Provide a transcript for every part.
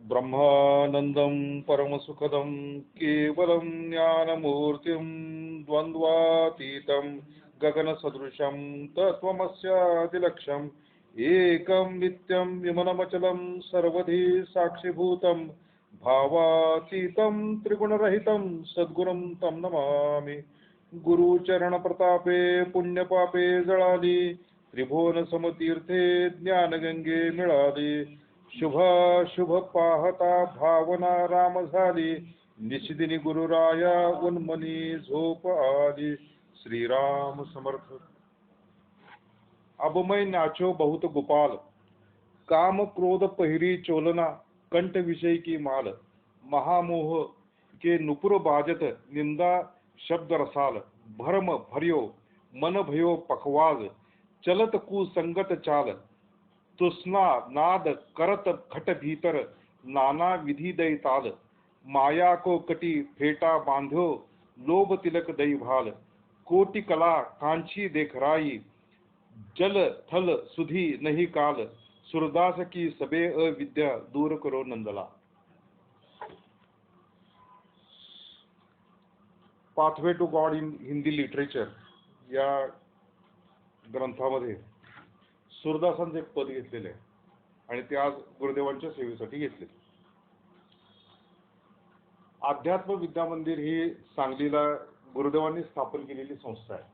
ब्रह्मानंदं परमसुखदं केवलं ज्ञानमूर्तिं द्वन्द्वातीतं गगनसदृशं तत्त्वमस्यादिलक्ष्यम् एकं नित्यं विमलमचलं सर्वधी साक्षिभूतं भावातीतं त्रिगुणरहितं सद्गुरुं तं नमामि। गुरुचरणप्रतापे पुण्यपापे जळाली त्रिभुवन समतीर्थे ज्ञानगंगे मिळाली। शुभ पाहता भावना राम झाली निशिदिनी गुरुराया उन्मनी झोप आली। श्रीराम समर्थ। अब मैं नाचो बहुत गोपाल काम क्रोध पहिरी चोलना कंठ विषय की माल महामोह के नुपुर बाजत निंदा शब्द रसाल भरम भर्यो मन भयो पखवाज चलत कुसंगत चाल तुस्ना नाद करत खट भीतर नाना विधि दई ताल माया को कटी फेटा बांध्यो लोभ तिलक दई भाल कोटि कला कांची देख राई जल थल सुधी नहीं काल सूरदास की सबे अविद्या दूर करो नंदला। Pathway to God in Hindi literature या ग्रंथामध्ये सूरदासांचे एक पद घेतलेले आहे आणि ते आज गुरुदेवांच्या सेवेसाठी घेतले। अध्यात्म विद्या मंदिर ही सांगलीला गुरुदेवांनी स्थापन केलेली संस्था आहे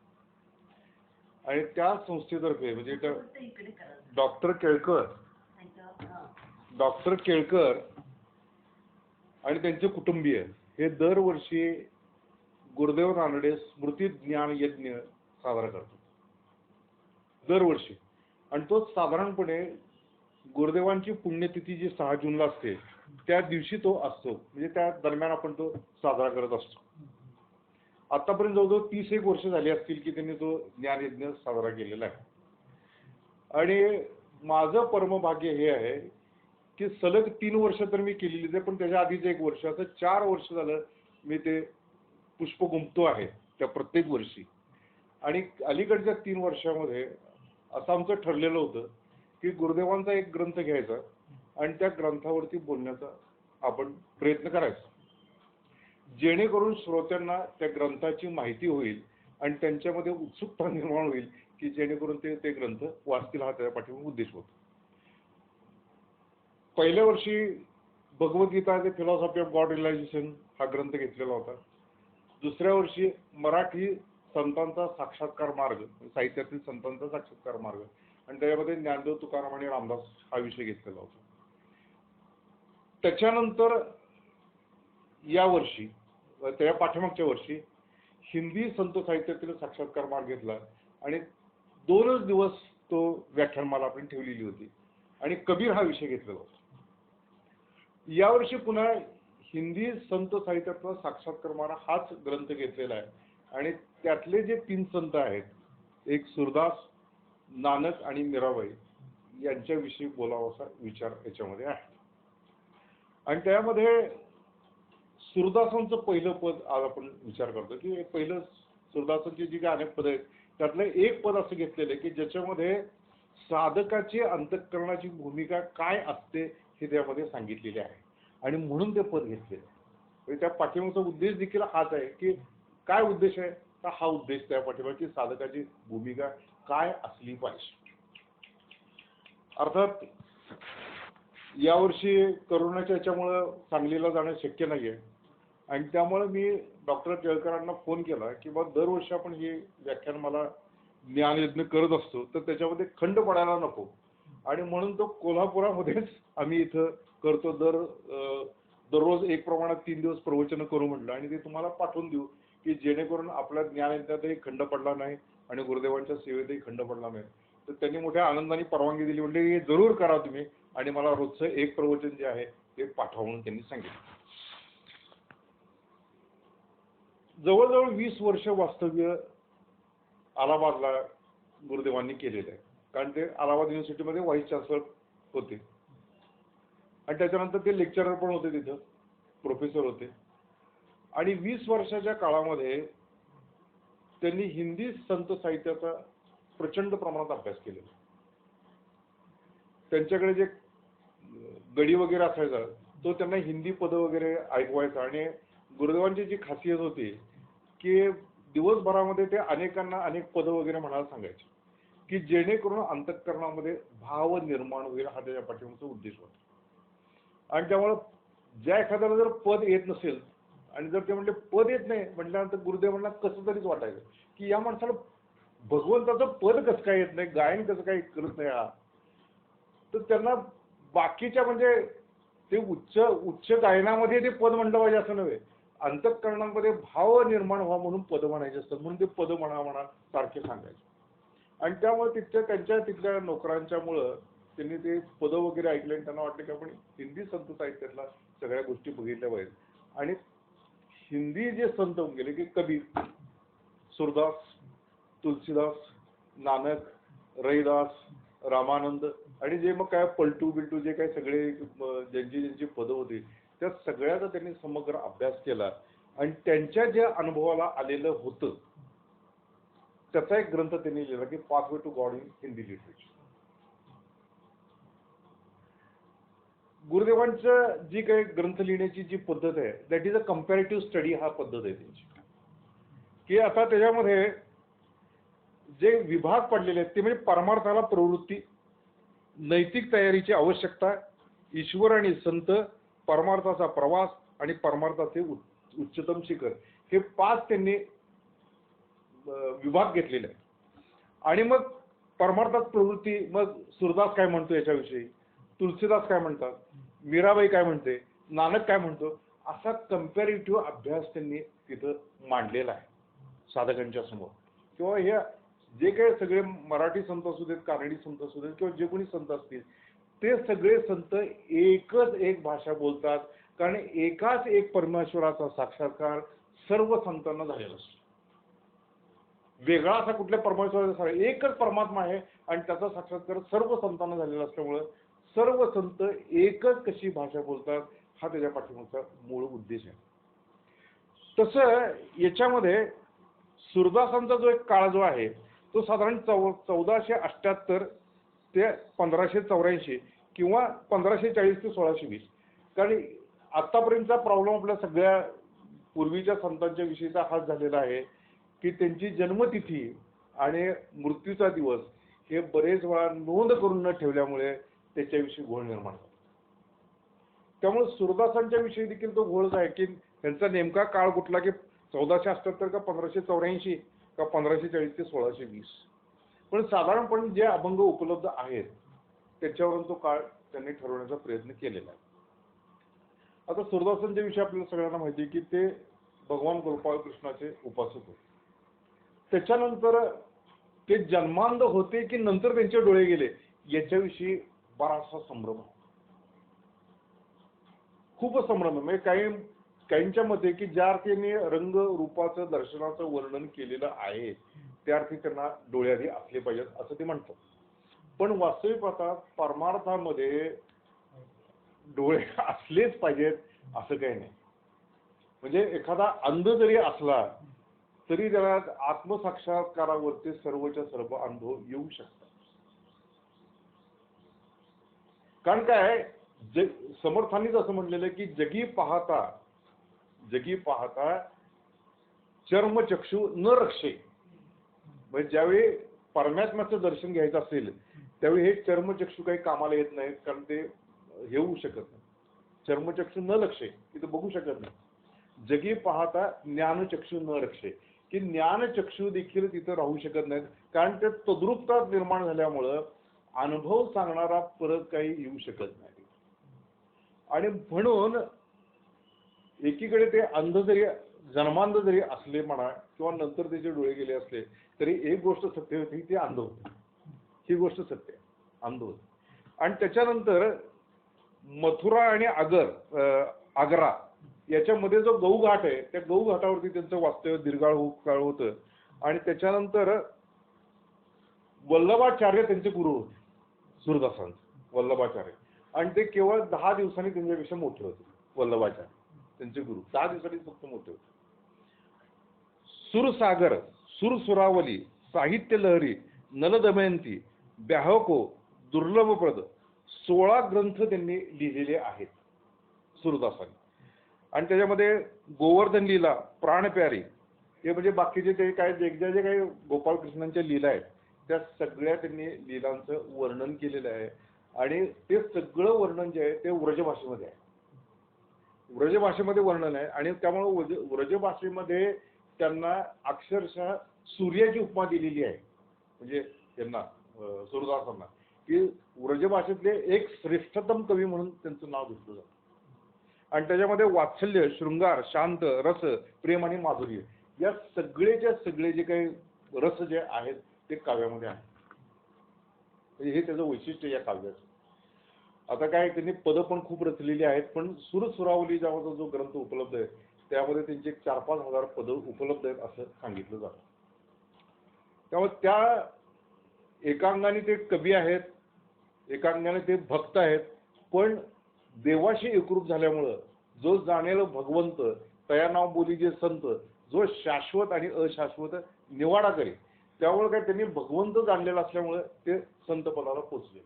आणि त्या संस्थेतर्फे म्हणजे डॉक्टर केळकर आणि त्यांचे कुटुंबीय हे दरवर्षी गुरुदेव रानडे स्मृती ज्ञान यज्ञ साजरा करतात दरवर्षी। आणि तो साधारणपणे गुरुदेवांची पुण्यतिथी जी 6 जूनला असते त्या दिवशी तो असतो, म्हणजे त्या दरम्यान आपण तो साजरा करत असतो। आतापर्यंत जवळजवळ 30 वर्ष झाली असतील की त्यांनी तो ज्ञानयज्ञ साजरा केलेला आहे। आणि माझं परमभाग्य हे आहे की सलग 3 वर्ष तर मी केलेली आहे, पण त्याच्या आधीच 1 वर्ष, असं 4 वर्ष झालं मी ते पुष्प गुंफतो आहे त्या प्रत्येक वर्षी। आणि अलीकडच्या 3 वर्षामध्ये असं आमचं ठरलेलं होतं की गुरुदेवांचा एक ग्रंथ घ्यायचा आणि त्या ग्रंथावरती बोलण्याचा आपण प्रयत्न करायचा, जेणेकरून श्रोत्यांना त्या ग्रंथाची माहिती होईल आणि त्यांच्यामध्ये उत्सुकता निर्माण होईल की जेणेकरून ते ग्रंथ वाचतील, हा त्याच्या पाठीमागे उद्देश होता। पहिल्या वर्षी Bhagavad Gita the philosophy of God realisation हा ग्रंथ घेतलेला होता। दुसऱ्या वर्षी मराठी संतांचा साक्षात्कार मार्ग, साहित्यातील संतांचा साक्षात्कार मार्ग, आणि त्याच्यामध्ये ज्ञानदेव तुकाराम आणि रामदास हा विषय घेतलेला होता। त्याच्यानंतर या वर्षी त्या पाठीमागच्या वर्षी हिंदी संत साहित्यातील साक्षात्कार मार्ग घेतला आणि 2च दिवस तो व्याख्यानमाला आपण ठेवलेली होती आणि कबीर हा विषय घेतलेला होता। यावर्षी पुन्हा हिंदी संत साहित्यातला साक्षात्कार मार्ग हाच ग्रंथ घेतलेला आहे आणि त्यातले जे 3 संत आहेत, एक सूरदास, नानक आणि मीराबाई, यांच्याविषयी बोलावासा विचार याच्यामध्ये आहे। आणि त्यामध्ये सूरदासांचं पहिलं पद आज आपण विचार करतो की पहिलं सूरदासांची जी काही अनेक पद आहेत त्यातलं एक पद असं घेतलेलं आहे की ज्याच्यामध्ये साधकाची अंतःकरणाची भूमिका काय असते हे त्यामध्ये सांगितलेले आहे आणि म्हणून ते पद घेतलेलं आहे। त्या पाठीमागचा उद्देश देखील हाच आहे की काय उद्देश आहे, तर हा उद्देश त्या पाठीमागची साधकाची भूमिका काय असली पाहिजे। अर्थात यावर्षी करोनाच्या याच्यामुळं सांगलीला जाणं शक्य नाहीये आणि त्यामुळे मी डॉक्टर केळकरांना फोन केला की बा दरवर्षी आपण ही व्याख्यानमाला ज्ञानयज्ञ करत असतो तर त्याच्यामध्ये खंड पडायला नको आणि म्हणून तो कोल्हापुरामध्येच आम्ही इथं करतो। दररोज एक प्रमाणात 3 दिवस प्रवचन करू म्हटलं आणि ते तुम्हाला पाठवून देऊ की जेणेकरून आपल्या ज्ञानयज्ञातही खंड पडला नाही आणि गुरुदेवांच्या सेवेतही खंड पडला नाही। तर त्यांनी मोठ्या आनंदाने परवानगी दिली, म्हणजे हे जरूर करा तुम्ही आणि मला रोजचं एक प्रवचन जे आहे ते पाठवा म्हणून त्यांनी सांगितलं। जवळजवळ 20 वर्ष वास्तव्य अलाहाबादला गुरुदेवांनी केलेलं आहे, कारण ते अलाहाबाद युनिव्हर्सिटीमध्ये व्हाईस चान्सलर होते आणि त्याच्यानंतर ते लेक्चरर पण होते, तिथं प्रोफेसर होते। आणि 20 वर्षाच्या काळामध्ये त्यांनी हिंदी संत साहित्याचा प्रचंड प्रमाणात अभ्यास केलेला। त्यांच्याकडे जे गडी वगैरे असायचा तो त्यांना हिंदी पद वगैरे ऐकवायचा. आणि गुरुदेवांची जी खासियत होती की दिवसभरामध्ये ते अनेकांना अनेक पद वगैरे म्हणायला सांगायचे की जेणेकरून अंतःकरणामध्ये भाव निर्माण होईल, हा त्याच्या पाठीमागचा उद्देश होता. आणि त्यामुळे ज्या एखाद्याला जर पद येत नसेल आणि जर ते म्हणले पद येत नाही म्हटल्यानंतर गुरुदेवांना कसं तरीच वाटायचं की या माणसाला भगवंताचं पद कसं काय येत नाही, गायन कसं काय करत नाही हा. तर त्यांना बाकीच्या म्हणजे ते उच्च गायनामध्ये ते पद म्हणलं पाहिजे असं नव्हे, अंतःकरणामध्ये भाव निर्माण व्हा म्हणून पद म्हणायचे असतात, म्हणून ते पद म्हणा सारखे सांगायचे. आणि त्यामुळे तिथल्या नोकरांच्यामुळं त्यांनी ते पद वगैरे ऐकले आणि त्यांना वाटलं की आपण हिंदी संत साहित्यातल्या सगळ्या गोष्टी बघितल्या पाहिजेत. आणि हिंदी जे संत होऊन गेले की कबीर, सूरदास, तुलसीदास, नानक, रैदास, रामानंद आणि जे मग काय पलटू बिलटू जे काही सगळे ज्यांची पदं होती त्या सगळ्याचा त्यांनी समग्र अभ्यास केला. आणि त्यांच्या ज्या अनुभवाला आलेलं होतं त्याचा एक ग्रंथ त्यांनी लिहिला की pathway to God in Hindi literature. गुरुदेवांचं जी काही ग्रंथ लिहिण्याची जी पद्धत आहे that is a comparative study, हा पद्धत आहे त्यांची. की आता त्याच्यामध्ये जे विभाग पडलेले आहेत ते म्हणजे परमार्थाला प्रवृत्ती, नैतिक तयारीची आवश्यकता, ईश्वर आणि संत, परमार्थाचा प्रवास आणि परमार्थाचे उच्चतम शिखर, हे 5 त्यांनी विभाग घेतलेले आहेत. आणि मग परमार्थात प्रवृत्ती, मग सूरदास काय म्हणतो याच्याविषयी, तुलसीदास काय म्हणतात, मीराबाई काय म्हणते, नानक काय म्हणतो, असा कम्पॅरेटिव्ह अभ्यास त्यांनी तिथं मांडलेला आहे साधकांच्या समोर. किंवा हे जे काही सगळे मराठी संत असू देत, कानडी संत असू देत किंवा जे कोणी संत असतील ते सगळे संत एकच एक भाषा बोलतात, कारण एकाच एक परमेश्वराचा साक्षात्कार सर्व संतांना झालेला असतो. वेगळा असा कुठल्या परमेश्वराचा, एकच परमात्मा आहे आणि त्याचा साक्षात्कार सर्व संतांना झालेला असल्यामुळं सर्व संत एकच कशी भाषा बोलतात हा त्याच्या पाठीमागचा मूळ उद्देश आहे. तसं याच्यामध्ये सूरदासांचा जो एक काळ जो आहे तो साधारण 1478 ते 1584 किंवा 1540 ते 1620. कारण आतापर्यंतचा प्रॉब्लेम आपल्या सगळ्या पूर्वीच्या संतांच्या विषयीचा हाच झालेला आहे की त्यांची जन्मतिथी आणि मृत्यूचा दिवस हे बरेच वेळा नोंद करून न ठेवल्यामुळे त्याच्याविषयी घोळ निर्माण झाला. त्यामुळे सूरदासांच्या विषयी देखील तो घोळच आहे की त्यांचा नेमका काळ कुठला की 1478 का 1584 का 1540 ते 1620. पण साधारणपणे जे अभंग उपलब्ध आहेत त्याच्यावरून तो काळ त्यांनी ठरवण्याचा प्रयत्न केलेला आहे. आता सूरदासांच्या विषयी आपल्याला सगळ्यांना माहिती आहे की ते भगवान गोपाळ कृष्णाचे उपासक होते. त्याच्यानंतर ते जन्मांध होते की नंतर त्यांचे डोळे गेले याच्याविषयी बराचसा संभ्रम आहे, खूप संभ्रम आहे. म्हणजे काहींच्या मते की ज्या अर्थीने रंग रूपाचं दर्शनाचं वर्णन केलेलं आहे त्या अर्थी त्यांना डोळे आधी असले पाहिजेत असं ते म्हणतात. पण वास्तविक पाहता परमार्थामध्ये डोळे असलेच पाहिजेत असं काही नाही. म्हणजे एखादा अंध जरी असला तरी त्याला आत्मसाक्षात्कारावरती सर्वच्या सर्व अनुभव येऊ शकतात. कारण काय समर्थांनीच असं म्हटलेलं की जगी पाहता चर्मचक्षु न रक्षे. म्हणजे ज्यावेळी परमात्म्याचं दर्शन घ्यायचं असेल त्यावेळी हे चर्मचक्षु काही कामाला येत नाहीत, कारण ते हे होऊ शकत नाही. चर्मचक्षु न लक्षे तिथं बघू शकत नाही. जगी पाहता ज्ञानचक्षु न रक्षे, की ज्ञानचक्षु देखील तिथं राहू शकत नाहीत, कारण ते तद्रुपता निर्माण झाल्यामुळं अनुभव सांगणारा परत काही येऊ शकत नाही. आणि म्हणून एकीकडे ते अंध जरी जन्मांध जरी असले म्हणा किंवा नंतर त्याचे डोळे गेले असले तरी एक गोष्ट सत्य होती, ते अंध होते. ही गोष्ट सत्य आहे, अंध होते. आणि त्याच्यानंतर मथुरा आणि आग्रा याच्यामध्ये जो गौ घाट आहे त्या गौ घाटावरती त्यांचं वास्तव्य दीर्घकाळ होतं. आणि त्याच्यानंतर वल्लभाचार्य त्यांचे गुरु होते सूरदासांचे, वल्लभाचार्य. आणि ते केवळ 10 दिवसांनी त्यांच्यापेक्षा मोठे होते. वल्लभाचार्य त्यांचे गुरु 10 दिवसांनी फक्त मोठे होते. सुरसागर, सुरसुरावली, साहित्य लहरी, नलदमयंती, ब्याहको, दुर्लभप्रद, 16 ग्रंथ त्यांनी लिहिलेले आहेत सूरदासांनी. आणि त्याच्यामध्ये गोवर्धन लीला, प्राणप्यारी, हे म्हणजे बाकीचे ते काय जे काही गोपाळकृष्णांच्या लीला आहेत त्या सगळ्या त्यांनी लीलांचं वर्णन केलेलं आहे. आणि ते सगळं वर्णन जे आहे ते व्रजभाषेमध्ये आहे. व्रजभाषेमध्ये वर्णन आहे. आणि त्यामुळे व्रजभाषेमध्ये त्यांना अक्षरशः सूर्याची उपमा दिलेली आहे. म्हणजे त्यांना सूरदासांना की व्रजभाषेतले एक श्रेष्ठतम कवी म्हणून त्यांचं नाव घेतलं जातं. आणि त्याच्यामध्ये वात्सल्य, शृंगार, शांत, रस, प्रेम आणि माधुर्य या सगळेच्या सगळे जे काही रस जे आहेत ते काव्यामध्ये आहेत. म्हणजे हे त्याचं वैशिष्ट्य या काव्याचं. आता काय त्यांनी पदं पण खूप रचलेली आहेत, पण सुरसुरावली नावाचा जो ग्रंथ उपलब्ध आहे त्यामध्ये त्यांचे 4-5 हजार पदं उपलब्ध आहेत असं सांगितलं जातं. त्यामुळे त्या एकांगाने ते कवी आहेत, एकांगाने ते भक्त आहेत, पण देवाशी एकरूप झाल्यामुळं जो जाणेल भगवंत तया नाव बोली जे संत, जो शाश्वत आणि अशाश्वत निवाडा करे, त्यामुळे काय त्यांनी भगवंत जाणलेला असल्यामुळे ते संत पदाला पोचले.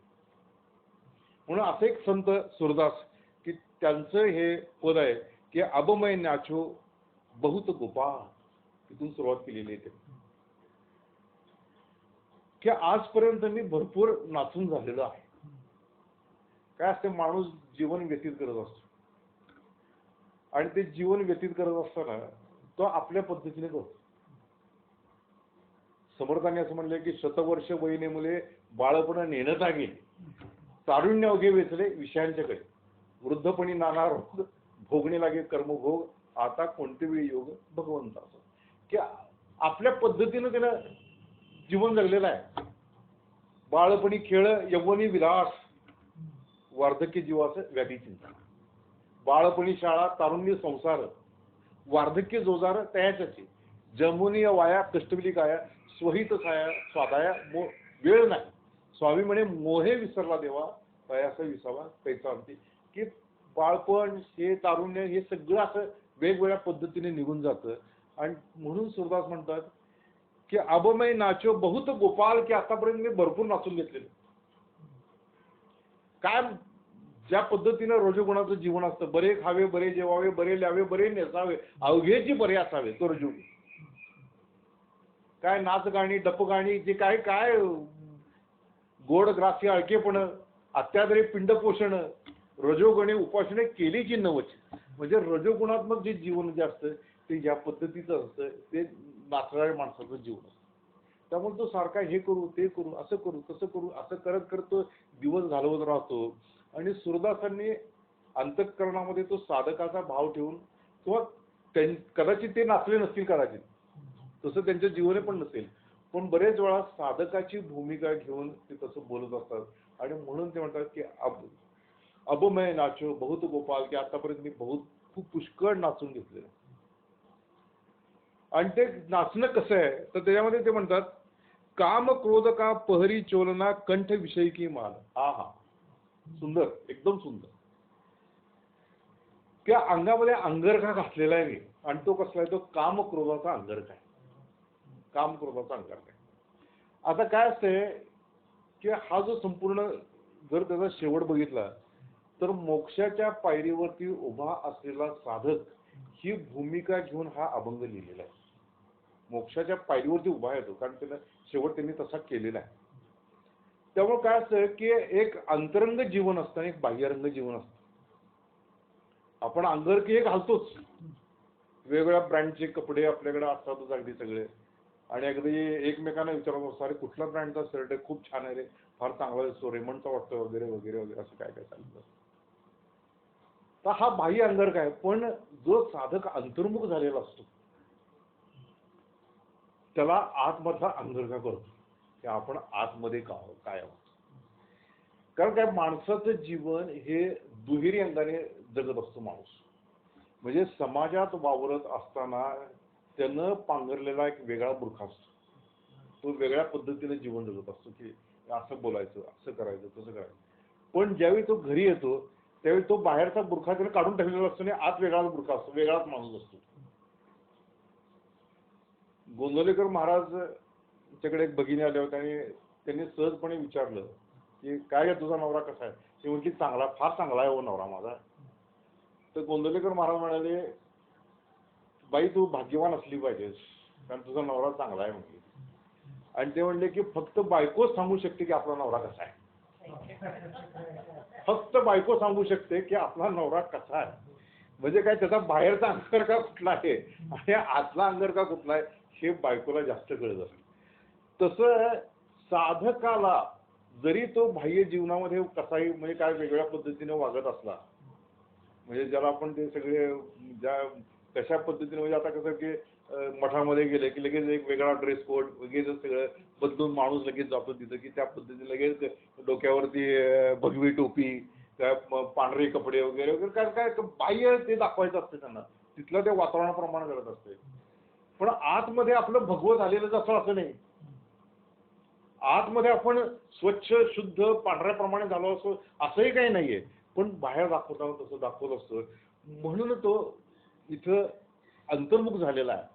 म्हणून असं एक संत सूरदास की त्यांचं हे पद आहे की अब मैं नाचो बहुत गोपाळ, तिथून सुरुवात केलेली आहे की आजपर्यंत मी भरपूर नाचून झालेलो आहे. काय असते, माणूस जीवन व्यतीत करत असतो आणि ते जीवन व्यतीत करत असताना तो आपल्या पद्धतीने करतो. समर्थांनी असं म्हणले की शतवर्ष वयने मुले बाळपण नेणता गेले, तारुण्य अवघे वेचले विषयांच्याकडे, वृद्धपणी नाना रोग भोगणे लागे कर्मभोग, आता कोणते वेळी योग भगवंताचा. की आपल्या पद्धतीनं त्यानं जीवन जगलेलं आहे. बाळपणी खेळ, यव्वनी विलास, वार्धक्य जीवाचं व्याधी चिंता. बाळपणी शाळा, तारुण्य संसार, वार्धक्य जोजार तयाच्याची, जमुनी वाया कष्टविली काया, स्वहित साया स्वादाया वेळ नाही, स्वामी म्हणे मोहे विसरला देवा, तयास विसावा कैचा अंती. की बाळपण, हे तारुण्य, हे सगळं असं वेगवेगळ्या पद्धतीने निघून जातं. आणि म्हणून सूरदास म्हणतात की अब मैं नाचो बहुत गोपाल, की आतापर्यंत मी भरपूर नाचून घेतलेलं. काय ज्या पद्धतीनं रजोगुणाचं जीवन असतं, बरे खावे, बरे जेवावे, बरे ल्यावे, बरे नेसावे, अवघेची बरे असावे, तो रजोगुण. काय नाच गाणी, डप गाणी, जे काय काय गोड ग्रास्य अळकेपण, अत्यादरे पिंड पोषण, रजोगणे उपासने केलीची नवच. म्हणजे रजोगुणात्मक जे जीवन जे असतं ते ज्या पद्धतीचं असतं ते नाचणाऱ्या माणसाचं जीवन असतं. त्यामुळे तो सारखा हे करू, ते करू, असं करू, तसं करू, असं करत करत तो दिवस घालवत राहतो. आणि सूरदासांनी अंतःकरणामध्ये तो साधकाचा भाव ठेवून, किंवा कदाचित ते नाचले नसतील, कदाचित तसं त्यांच्या जीवने पण नसेल, पण बरेच वेळा साधकाची भूमिका घेऊन ते तसं बोलत असतात. आणि म्हणून ते म्हणतात की अब मैं नाचो बहुत गोपाल, की आतापर्यंत मी खूप पुष्कळ नाचून घेतलेलं. आणि ते नाचणं कसं आहे तर त्याच्यामध्ये ते म्हणतात काम क्रोध का पहरी चोलना, कंठ विषयी की माल. हा हा, सुंदर, एकदम सुंदर. त्या अंगामध्ये अंगरखा घातलेला आहे. आणि तो कसला आहे, तो काम क्रोधाचा अंगरखा आहे. काम क्रोधाचा अंगरखा आहे. आता काय असतंय की हा जो संपूर्ण जर त्याचा शेवट बघितला तर मोक्षाच्या पायरीवरती उभा असलेला साधक ही भूमिका घेऊन हा अभंग लिहिलेला आहे. मोक्षाच्या पायरीवरती उभा येतो कारण त्याला शेवट त्यांनी तसा केलेला आहे. त्यामुळे काय असतं की एक अंतरंग जीवन असतं आणि एक बाह्यरंग जीवन असतं. आपण अंगरखी हे घालतोच, वेगवेगळ्या ब्रँडचे कपडे आपल्याकडे असतातच अगदी सगळे. आणि अगदी एकमेकांना विचारत असतो, अरे कुठल्या ब्रँडचा शर्ट आहे, खूप छान आहे रे, फार चांगला दिसतो, रेमंडचा वाटतं, वगैरे वगैरे वगैरे, असं काय काय चालतं. तर हा बाह्य अंगरखा आहे. पण जो साधक अंतर्मुख झालेला असतो त्याला आतमधला अंगरखा करतो की आपण आतमध्ये काय आहोत. कारण काय, माणसाचं जीवन हे दुहेरी अंगाने जगत असतो माणूस. म्हणजे समाजात वावरत असताना त्यानं पांघरलेला एक वेगळा बुरखा असतो. तो वेगळ्या पद्धतीने जीवन जगत असतो की असं बोलायचं, असं करायचं, तसं करायचं. पण ज्यावेळी तो घरी येतो त्यावेळी तो बाहेरचा बुरखा त्याने काढून टाकलेला असतो आणि आत वेगळाच बुरखा असतो, वेगळाच माणूस असतो. गोंदवलेकर महाराजच्याकडे एक भगिनी आले होते आणि त्यांनी सहजपणे विचारलं की काय तुझा नवरा कसा आहे. ती म्हटली चांगला, फार चांगला आहे हो नवरा माझा. तर गोंदवलेकर महाराज म्हणाले, बाई तू भाग्यवान असली पाहिजेस, कारण तुझा नवरा चांगला आहे म्हणजे. आणि ते म्हणले की फक्त बायकोच सांगू शकते की आपला नवरा कसा आहे. फक्त बायको सांगू शकते की आपला नवरा कसा आहे. म्हणजे काय, त्याचा बाहेरचा अंगर का कुठला आहे आणि आतला अंगर का कुठला आहे हे बायकोला जास्त कळत असेल. तसं साधकाला जरी तो बाह्य जीवनामध्ये कसाही म्हणजे काय वेगळ्या पद्धतीने वागत असला, म्हणजे ज्याला आपण ते सगळे ज्या कशा पद्धतीने, म्हणजे आता कसं की मठामध्ये गेले की लगेच एक वेगळा ड्रेस कोड लगेच सगळं बदलून माणूस लगेच जातो तिथं, की त्या पद्धतीने लगेच डोक्यावरती भगवी टोपी, काय पांढरे कपडे वगैरे वगैरे काय काय बाह्य ते दाखवायचं असते त्यांना, तिथलं ते वातावरणाप्रमाणे करत असते. पण आतमध्ये आपलं भगवत आलेलं असं नाही. आतमध्ये आपण स्वच्छ शुद्ध पांढऱ्याप्रमाणे झालो असो असंही काही नाहीये, पण बाहेर दाखवता तसं दाखवत असतो. म्हणून तो इथं अंतर्मुख झालेला आहे.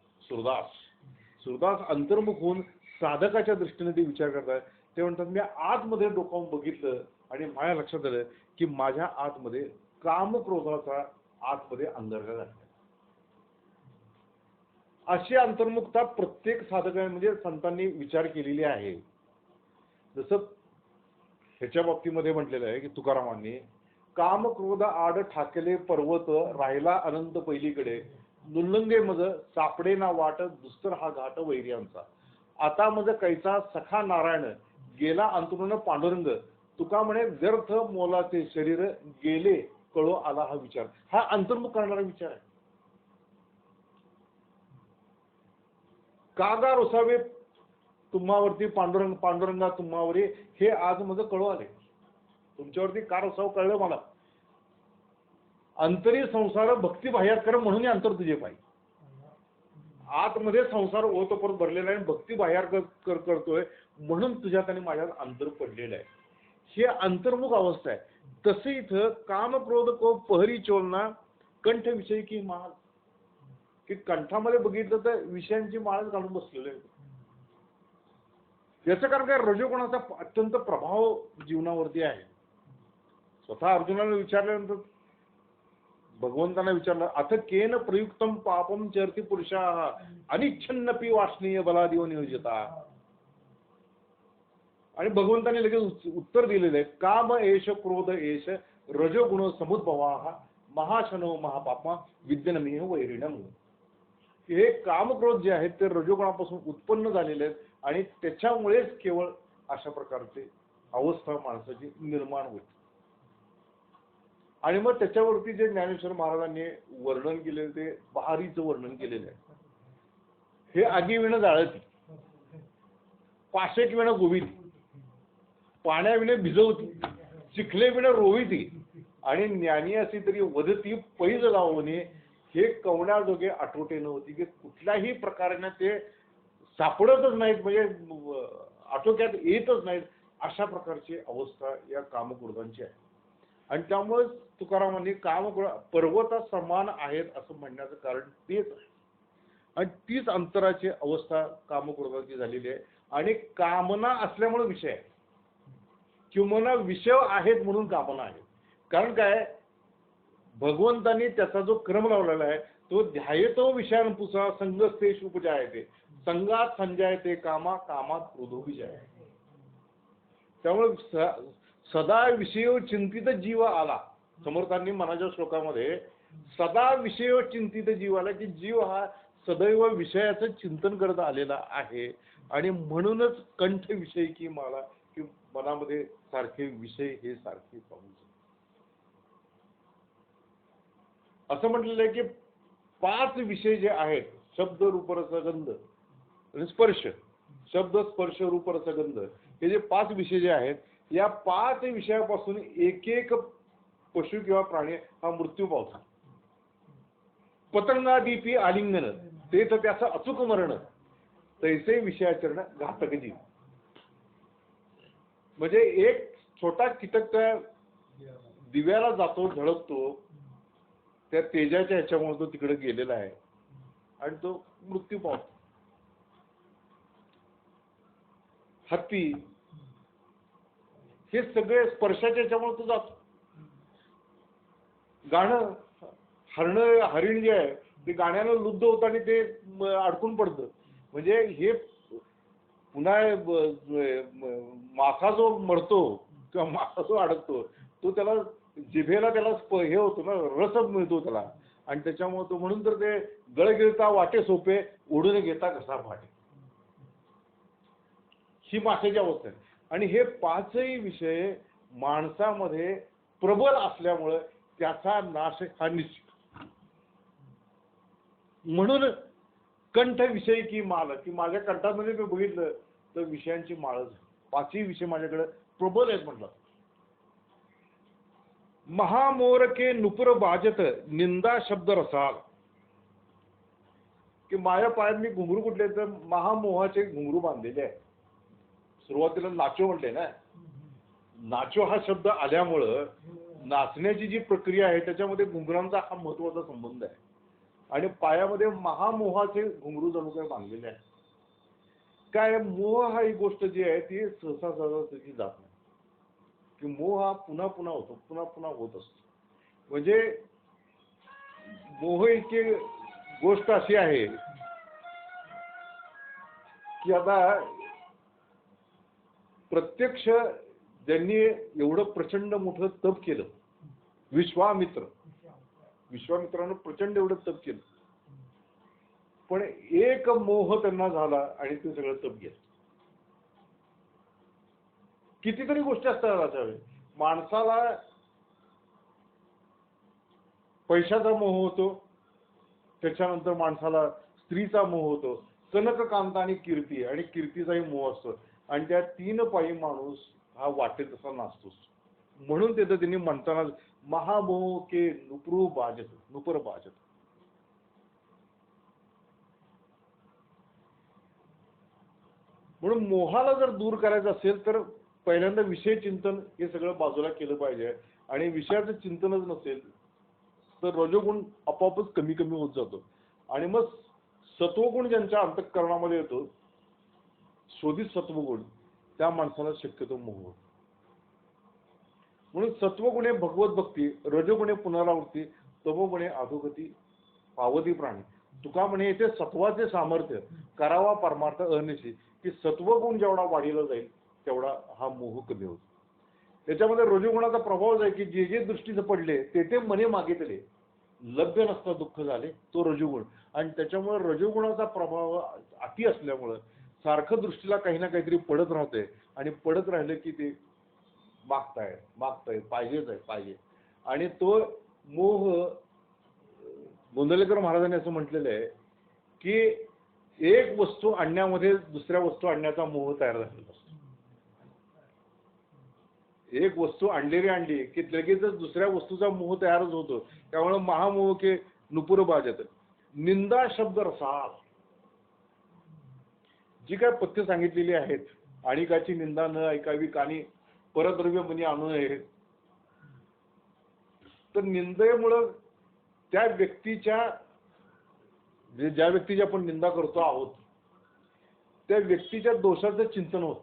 सुरदास अंतर्मुख होऊन साधकाच्या दृष्टीने ते विचार करतात. ते म्हणतात मी आतमध्ये डोकावून बघितलं आणि माझ्या लक्षात आलं की माझ्या आतमध्ये कामक्रोधाचा आतमध्ये अंतर्गत आहे. अशी अंतर्मुखता प्रत्येक साधकाने म्हणजे संतांनी विचार केलेली आहे. जसं ह्याच्या बाबतीमध्ये म्हटलेलं आहे की तुकारामांनी, काम क्रोध आड ठाकले पर्वत राहिला अनंत पहिलीकडे, नुल्लंगे मज सापडे ना वाट दुस्तर हा घाट वैर्यांचा, आता मज कैसा सखा नारायण गेला अंतरुण पांडुरंग, तुका म्हणे व्यर्थ मोलाचे शरीर गेले कळो आला हा विचार. हा अंतर्मुख करणारा विचार आहे. कागा रोसावे तुम्हावरती पांडुरंगा तुम्हावरी, हे आज माझं कळू आले. तुमच्यावरती का रोसावं कळलं मला. अंतरी संसार भक्ती बाह्यात कर म्हणून अंतर तुझे पाहिजे. आतमध्ये संसार ओतपर्यंत भरलेला आहे, भक्ती बाह्यात करतोय म्हणून तुझ्यात आणि माझ्यात अंतर पडलेलं आहे. हे अंतर्मुख अवस्था आहे. तसे इथं काम क्रोध को पहरी चोलना कंठ विषयी की माळ, की कंठामध्ये बघितलं तर विषयांची माळच घालून बसलेलं आहे. याचं कारण काय, रजोगुणाचा अत्यंत प्रभाव जीवनावरती आहे. स्वतः अर्जुनाला विचारल्यानंतर भगवंतांना विचारलं, अथ केन प्रयुक्तम पापम चरती पुरुषा अनिच्छन्नपि वासनीय बलादिव नियोजिता. आणि भगवंतांनी लगेच उत्तर दिलेलं आहे, काम एष क्रोध एष रजोगुण समुद्भवा महाशनो महापापा विद्यनमेह वैरिणम. हे कामक्रोध जे आहेत ते रजोगुणापासून उत्पन्न झालेले आहेत आणि त्याच्यामुळेच केवळ अशा प्रकारचे अवस्था माणसाची निर्माण होते. आणि मग त्याच्यावरती जे ज्ञानेश्वर महाराजांनी वर्णन केलेलं ते बहारीचं वर्णन केलेलं आहे. हे आगीविणं जाळती, पाशेकविणं गोविती, पाण्याविणे भिजवती, चिखलेविणं रोविती, आणि ज्ञानी अशी तरी वदती पैज लावणे, हे कवण्याजोगे आठवटे नव्हती की कुठल्याही प्रकाराने ते सापडतच नाहीत, म्हणजे आटोक्यात येतच नाहीत. अशा प्रकारची अवस्था या कामक्रोधांची आहे. आणि त्यामुळे तुकारामांनी कामक्रोध पर्वता समान आहेत असं म्हणण्याचं कारण तेच आहे. आणि तीच अंतराची अवस्था कामक्रोधाची झालेली आहे. आणि कामना असल्यामुळे विषय आहे, किंवा विषय आहेत म्हणून कामना आहे. कारण काय, भगवंतांनी त्याचा जो क्रम लावलेला आहे तो ध्यायतो विषयांपुसा संगस्तेषु उपजायते, संगात संजायते कामा, कामात क्रोधो विजय. त्यामुळे सदा विषयो चिंतित जीव आला. समर्थांनी मनाच्या श्लोकामध्ये सदा विषयो चिंतित जीव आला, की जीव हा सदैव विषयाचं चिंतन करत आलेला आहे. आणि म्हणूनच कंठ विषय की मला, की मनामध्ये सारखे विषय हे सारखे पाहू. असं म्हटलेलं आहे की 5 विषय जे आहेत, शब्द रूप रस गंध आणि स्पर्श, शब्द स्पर्श रूप रस गंध, हे जे 5 विषय जे आहेत, या 5 विषयापासून एक एक पशु किंवा प्राणी हा मृत्यू पावतो. पतंगादीपी आलिंगन ते तर त्याचं अचूक मरण, तैसे विषयाचरण घातक जीव. म्हणजे एक छोटा कीटक त्या दिव्याला जातो, झळकतो, त्या तेजाच्या ह्याच्यामुळे तो तिकडे गेलेला आहे आणि तो मृत्यू पावतो. हत्ती हे सगळे स्पर्शाच्या ह्याच्यामुळे तो जातो. गाणं हरिण जे आहे ते गाण्यानं लुब्ध होतं आणि ते अडकून पडतं. म्हणजे हे पुन्हा मासा जो मरतो किंवा मासा जो अडकतो तो त्याला जिभेला त्याला हे होतो ना, रस मिळतो त्याला, आणि त्याच्यामुळे तो म्हणून तर ते गळ गिळता वाटे सोपे ओढून घेता कसा फाटे, ही माशाची अवस्था आहे. आणि हे पाचही विषय माणसामध्ये प्रबल असल्यामुळं त्याचा नाश हा निश्चित. म्हणून कंठ विषय की माळ, की माझ्या कंठामध्ये मी बघितलं तर विषयांची माळच आहे. पाचही विषय माझ्याकडे प्रबल आहेत म्हटलं. महामोर के नुपुर बाजत निंदा शब्द रसाल, की माझ्या पायात मी घुंगरू कुठले तर महामोहाचे घुंगरू बांधलेले आहे. सुरुवातीला नाचो म्हटले ना, नाचो हा शब्द आल्यामुळं नाचण्याची जी प्रक्रिया आहे त्याच्यामध्ये घुंगरांचा हा महत्वाचा संबंध आहे. आणि पायामध्ये महामोहाचे घुंगरू जणू काय बांधलेले आहे. काय मोह हा ही गोष्ट जी आहे ती सहसा त्याची जात नाही, की मोह हा पुन्हा पुन्हा होतो, पुन्हा पुन्हा होत असतो. म्हणजे मोह इतकी गोष्ट अशी आहे की आता प्रत्यक्ष ज्यांनी एवढं प्रचंड मोठं तप केलं, विश्वामित्रानं प्रचंड एवढं तप केलं, पण एक मोह त्यांना झाला आणि ते सगळं तप गेलं. कितीतरी गोष्टी असतात अशा वेळी. माणसाला पैशाचा मोह होतो, त्याच्यानंतर माणसाला स्त्रीचा मोह होतो, कनक कांता आणि कीर्ती, आणि कीर्तीचाही मोह असतो. आणि त्या तीन पायी माणूस हा वाटेल तसा नाचतोच. म्हणून तिथं त्यांनी म्हणताना महामोह के नुपुर बाजत. म्हणून मोहाला जर दूर करायचं असेल तर पहिल्यांदा विषय चिंतन हे सगळं बाजूला केलं पाहिजे. आणि विषयाचं चिंतनच नसेल तर रजोगुण आपोआपच कमी कमी होत जातो. आणि मग सत्वगुण ज्यांच्या अंतःकरणामध्ये येतो, शोधित सत्वगुण, त्या माणसाला शक्यतो मोह होतो. म्हणून सत्वगुणे भगवत भक्ती, रजोगुणे पुनरावृत्ती, तमोगुणे अधोगती पावती प्राणी. तुका म्हणे येथे सत्वाचे सामर्थ्य करावा परमार्थ अनिशी, की सत्वगुण जेवढा वाढीला जाईल तेवढा हा मोह कमी होतो. त्याच्यामध्ये रजोगुणाचा प्रभाव आहे की जे जे दृष्टीचं पडले ते मने मागितले, लभ्य नसता दुःख झाले, तो रजोगुण. आणि त्याच्यामुळे रजोगुणाचा प्रभाव अति असल्यामुळं सारखं दृष्टीला काही ना काहीतरी पडत राहते, आणि पडत राहिलं की ते मागताय पाहिजे. आणि तो मोह, गोंदवलेकर महाराजांनी असं म्हटलेलं आहे की एक वस्तू आणण्यामध्ये दुसऱ्या वस्तू आणण्याचा मोह तयार झालेला असतो. एक वस्तू आणली की लगेचच दुसऱ्या वस्तूचा मोह तयारच होतो. त्यामुळे महामोह के नुपुर बाजत निंदा शब्द रसाल, जी काय पथ्य सांगितलेली आहेत, आणिकाची निंदा न ऐकावी, कानी परद्रव्य मनी आणू नये, तर निंदेमुळं त्या व्यक्तीच्या, ज्या व्यक्तीची आपण निंदा करतो आहोत त्या व्यक्तीच्या दोषाचं चिंतन होत.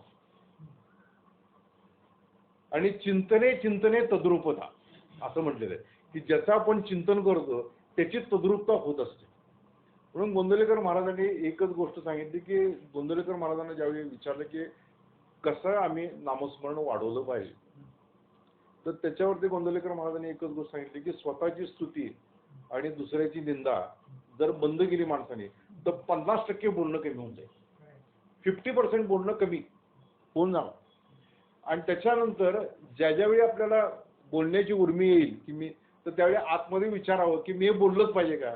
आणि चिंतने तद्रूपता असं म्हटलेलं आहे की ज्याचं आपण चिंतन करतो त्याची तद्रूपता होत असते. म्हणून गोंदवलेकर महाराजांनी एकच गोष्ट सांगितली की, गोंदवलेकर महाराजांना ज्यावेळी विचारलं की कसं आम्ही नामस्मरण वाढवलं पाहिजे, तर त्याच्यावरती गोंदवलेकर महाराजांनी एकच गोष्ट सांगितली की स्वतःची स्तुती आणि दुसऱ्याची निंदा जर बंद केली माणसाने तर 50% बोलणं कमी होऊन जाईल, 50% बोलणं कमी होऊन जाणार. आणि त्याच्यानंतर ज्यावेळी आपल्याला बोलण्याची उर्मी येईल की मी, तर त्यावेळी आतमध्ये विचारावं की मी हे बोललंच पाहिजे का,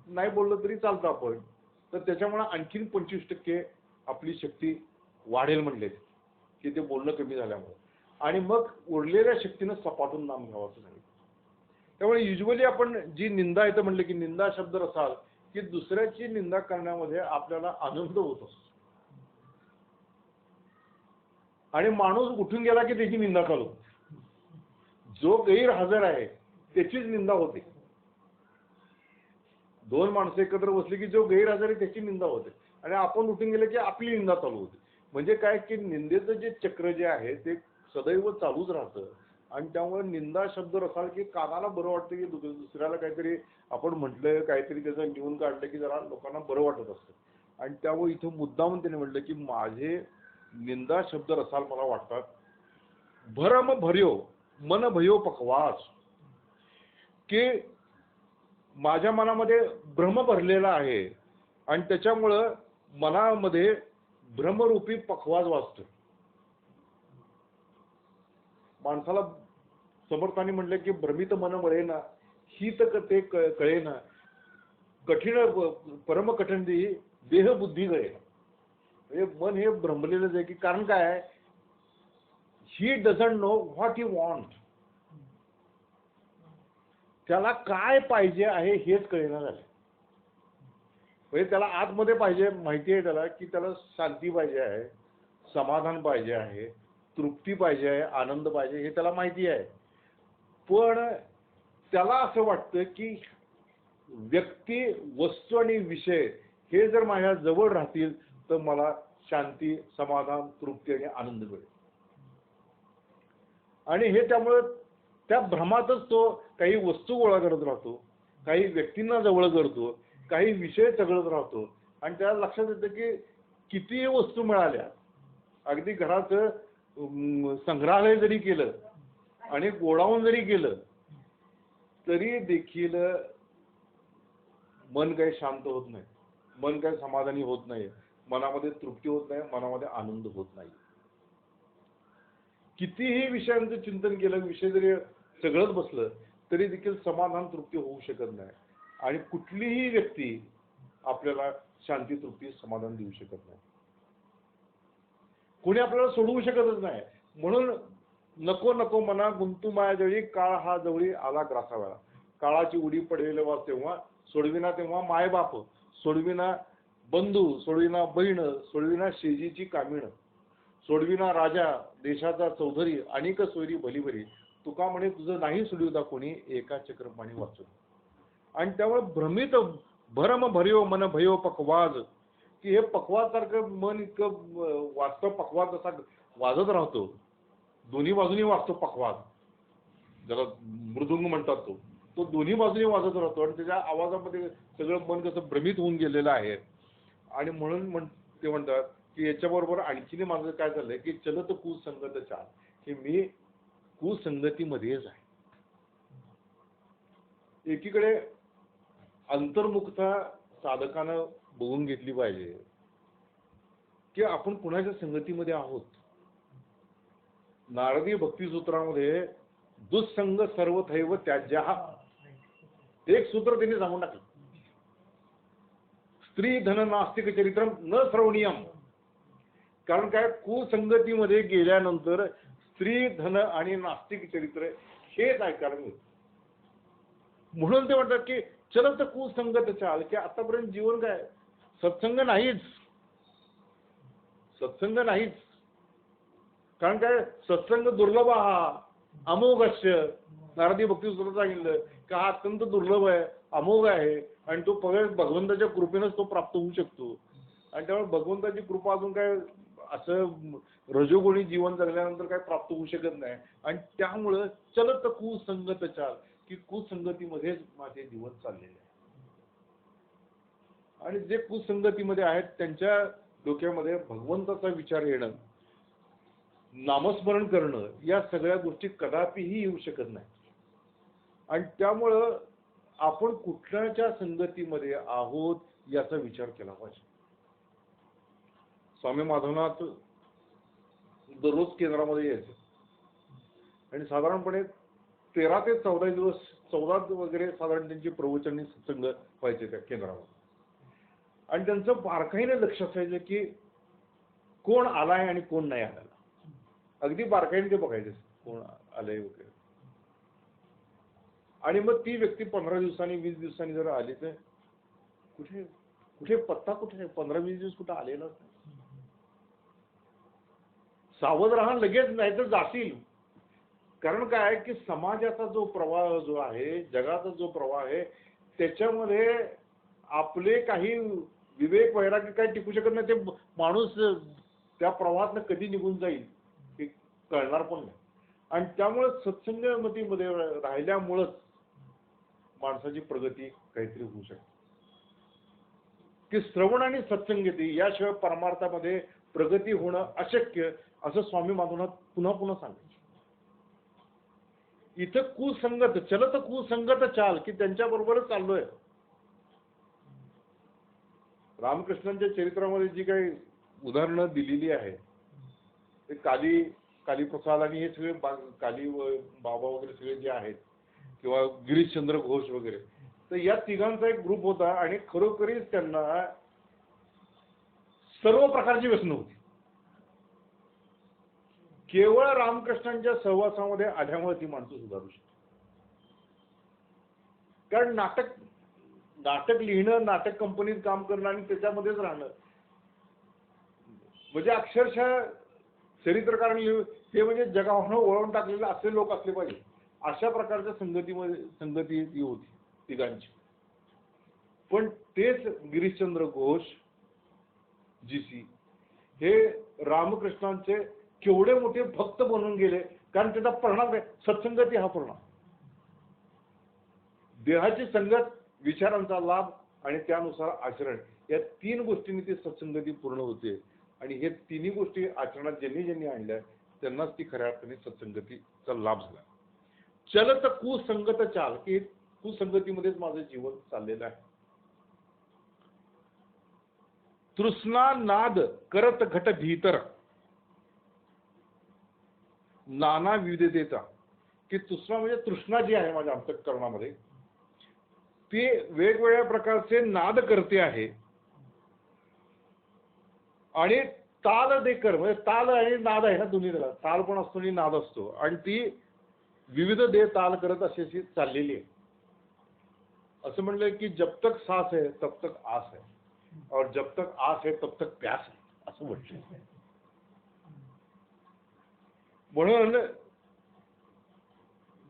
नाही बोललं तरी चालतं आपण, तर त्याच्यामुळे आणखीन 25% आपली शक्ती वाढेल म्हणले की ते बोलणं कमी झाल्यामुळे. आणि मग उरलेल्या शक्तीनं सपाटून नाम घ्यावं असं सांगितलं. त्यामुळे युजली आपण जी निंदा येतं म्हणलं की निंदा शब्द रसाल, की दुसऱ्याची निंदा करण्यामध्ये आपल्याला आनंद होत असतो. आणि माणूस उठून गेला की त्याची निंदा चालू, जो गैरहजर आहे त्याचीच निंदा होते. दोन माणसं एकत्र बसली की जो गैरहजर आहे त्याची निंदा होते, आणि आपण उठून गेले की आपली निंदा चालू होते. म्हणजे काय की निंदेचं जे चक्र जे आहे ते सदैव चालूच राहतं. आणि त्यामुळे निंदा शब्द रसाळ की कानाला बरं वाटतं की दुसऱ्याला काहीतरी आपण म्हटलं, काहीतरी त्याचं लिहून काढलं की जरा लोकांना बरं वाटत असतं. आणि त्यामुळे इथं मुद्दाम त्याने म्हटलं की माझे निंदा शब्द रसाळ मला वाटतात. भरम भर्यो मन भयो पकवास, की माझ्या मनामध्ये भ्रम भरलेला आहे आणि त्याच्यामुळं मनामध्ये भ्रमरूपी पखवाज वाचतो. माणसाला समर्थांनी म्हटलं की भ्रमित मन वळेना, ही तर ते कळेना, कठीण परम कठीण देह बुद्धी कळेना. म्हणजे मन हे भ्रमलेलंच आहे की कारण काय आहे, he doesn't know what he want. त्याला काय पाहिजे आहे हेच कळेना झालं. म्हणजे त्याला आतमध्ये पाहिजे माहिती आहे त्याला की त्याला शांती पाहिजे आहे, समाधान पाहिजे आहे, तृप्ती पाहिजे आहे, आनंद पाहिजे हे त्याला माहिती आहे. पण त्याला असं वाटतं की व्यक्ती, वस्तू आणि विषय हे जर माझ्या जवळ राहतील तर मला शांती, समाधान, तृप्ती आणि आनंद मिळेल. आणि हे त्यामुळे त्या भ्रमातच तो काही वस्तू गोळा करत राहतो, काही व्यक्तींना जवळ करतो, काही विषय चघळत राहतो आणि त्याला लक्षात येतं की किती वस्तू मिळाल्या, अगदी घराचं संग्रहालय जरी केलं आणि गोडाऊन जरी केलं तरी देखील मन काही शांत होत नाही, मन काही समाधानी होत नाही, मनामध्ये तृप्ती होत नाही, मनामध्ये आनंद होत नाही. कितीही विषयांचं चिंतन केलं, विषय जरी सगळंच बसलं तरी देखील समाधान, तृप्ती होऊ शकत नाही. आणि कुठलीही व्यक्ती आपल्याला शांती, तृप्ती, समाधान देऊ शकत नाही. कोणी आपल्याला सोडवू शकतच नाही. म्हणून नको नको मना गुंतू माया जवळी, काळ हा जवळी आला ग्रासावेळा. काळाची उडी पडलेली वा तेव्हा, सोडविना तेव्हा मायबाप, सोडविना बंधू, सोडविना बहीण, सोडविना शेजीची कामिण, सोडविना राजा देशाचा चौधरी, अनेक सोयरी भलीभरी, तुका म्हणे तुझं नाही सोडविता कोणी, एका चक्रपाणी वाचून. आणि त्यामुळे भ्रमित भरम भर्यो मन भयो पकवाज, की हे पकवाज सारखं मन इतकं वाजतं, पकवाज असा वाजत राहतो, दोन्ही बाजूनी वाजतो पकवाज, ज्याला मृदुंग म्हणतात तो दोन्ही बाजूनी वाजत राहतो आणि त्याच्या आवाजामध्ये सगळं मन कसं भ्रमित होऊन गेलेलं आहे. आणि म्हणून ते म्हणतात की याच्याबरोबर आणखीन माझं काय झालंय की चलत कुसंगत चाल, की मी कुसंगतीमध्येच आहे. एकीकडे अंतर्मुखता साधकानं बघून घेतली पाहिजे की आपण कुणाच्या संगतीमध्ये आहोत. नारदीय भक्तिसूत्रामध्ये दुःसंग सर्वथैव त्याज्यः, एक सूत्र त्यांनी सांगून टाकलं, स्त्री धन नास्तिक चरित्रम न श्रवणीयम. कारण काय, कुसंगतीमध्ये गेल्यानंतर स्त्री धन आणि नास्तिक चरित्र हेच ऐकायला मिळतं. म्हणून ते म्हणतात की चलत कुसंगत चाल, की आतापर्यंत जीवन काय सत्संग नाहीच, सत्संग नाहीच. कारण काय, सत्संग दुर्लभ हा अमोघस्य, नारदी भक्तिसूत्रात सांगितलं की हा अत्यंत दुर्लभ आहे, अमोघ आहे आणि तो फक्त भगवंताच्या कृपेनंच तो प्राप्त होऊ शकतो. आणि त्यामुळे भगवंताची कृपा अजून काय असं रजोगुणी जीवन जगल्यानंतर काय प्राप्त होऊ शकत नाही. आणि त्यामुळं चलत कुसंगत चाल, की कुसंगतीमध्येच माझे जीवन चाललेले आहे. आणि जे कुसंगतीमध्ये आहेत त्यांच्या डोक्यामध्ये भगवंताचा विचार येणं, नामस्मरण करणं, या सगळ्या गोष्टी कदापिही येऊ शकत नाही. आणि त्यामुळं आपण कुठल्याच्या संगतीमध्ये आहोत याचा विचार केला पाहिजे. स्वामी माधवनाथ दररोज केंद्रामध्ये यायचे आणि साधारणपणे 13 ते 14 दिवस, 14 वगैरे साधारण त्यांची प्रवचनी सत्संग व्हायचे त्या केंद्रामध्ये. आणि त्यांचं बारकाईने लक्ष असायचं की कोण आलाय आणि कोण नाही आलेला, अगदी बारकाईने ते बघायचे कोण आलंय वगैरे. आणि मग ती व्यक्ती 15 दिवसांनी 20 दिवसांनी जर आली तर कुठे कुठे पत्ता, कुठे 15-20 दिवस कुठे आलेला नाही. सावध राहा, लगेच नाही तर जातील. कारण काय की समाजाचा जो प्रवाह जो आहे, जगाचा जो प्रवाह आहे, त्याच्यामध्ये आपले काही विवेक वैराग्य काही टिकू शकत नाही. ते माणूस त्या प्रवाहातनं कधी निघून जाईल हे कळणार पण नाही. आणि त्यामुळे सत्संगतीमध्ये राहिल्यामुळंच माणसाची प्रगती काहीतरी होऊ शकते. की श्रवण आणि सत्संगती याशिवाय परमार्थामध्ये प्रगती होणं अशक्य असं स्वामी माधवनाथ पुन्हा पुन्हा सांगायचे. इथं कुसंगत चलत कुसंगत चाल की त्यांच्याबरोबरच चाललोय. रामकृष्णांच्या चरित्रामध्ये जी काही उदाहरणं दिलेली आहे ते कालीप्रसाद आणि हे सगळे काली बाबा वगैरे सगळे जे आहेत किंवा गिरीशचंद्र घोष वगैरे, तर या तिघांचा एक ग्रुप होता आणि खरोखरीच त्यांना सर्व प्रकारची व्यसनं होती. केवळ रामकृष्णांच्या सहवासामध्ये आल्यामुळे ती माणसं सुधारू शकतात. कारण नाटक लिहिणं, नाटक कंपनीत काम करणं आणि त्याच्यामध्येच राहणं म्हणजे अक्षरशः चरित्रकार ते म्हणजे जगावर वळवून टाकलेले असे लोक असले पाहिजे. अशा प्रकारच्या संगती ती होती तिघांची. पण तेच गिरीशचंद्र घोष जीसी हे रामकृष्णांचे केवढे मोठे भक्त बनून गेले. कारण त्याचा परिणाम आहे सत्संगती. हा परिणाम देहाची संगत, विचारांचा लाभ आणि त्यानुसार आचरण, या तीन गोष्टींनी ती सत्संगती पूर्ण होते. आणि हे तिन्ही गोष्टी आचरणात ज्यांनी आणल्या त्यांनाच ती खऱ्या अर्थाने सत्संगतीचा लाभ झाला. चलत कुसंगत चाल की कुसंगतीमध्येच माझं जीवन चाललेलं आहे. तृष्णा नाद करत घट भीतर नाना विविधतेचा, की तृष्णा म्हणजे तृष्णा जी आहे माझ्या अंतःकरणामध्ये ती वेगवेगळ्या प्रकारचे नाद करते आहे. आणि ताल देकर म्हणजे ताल आणि नाद आहे ना, दोन्ही त्याला ताल पण असतो आणि नाद असतो. आणि ती विविध दे ताल करत अशी चाललेली आहे. असं म्हणलं की जब तक सांस है तब तक आस है और जब तक आस है तब तक प्यास है असं म्हटलं. म्हणून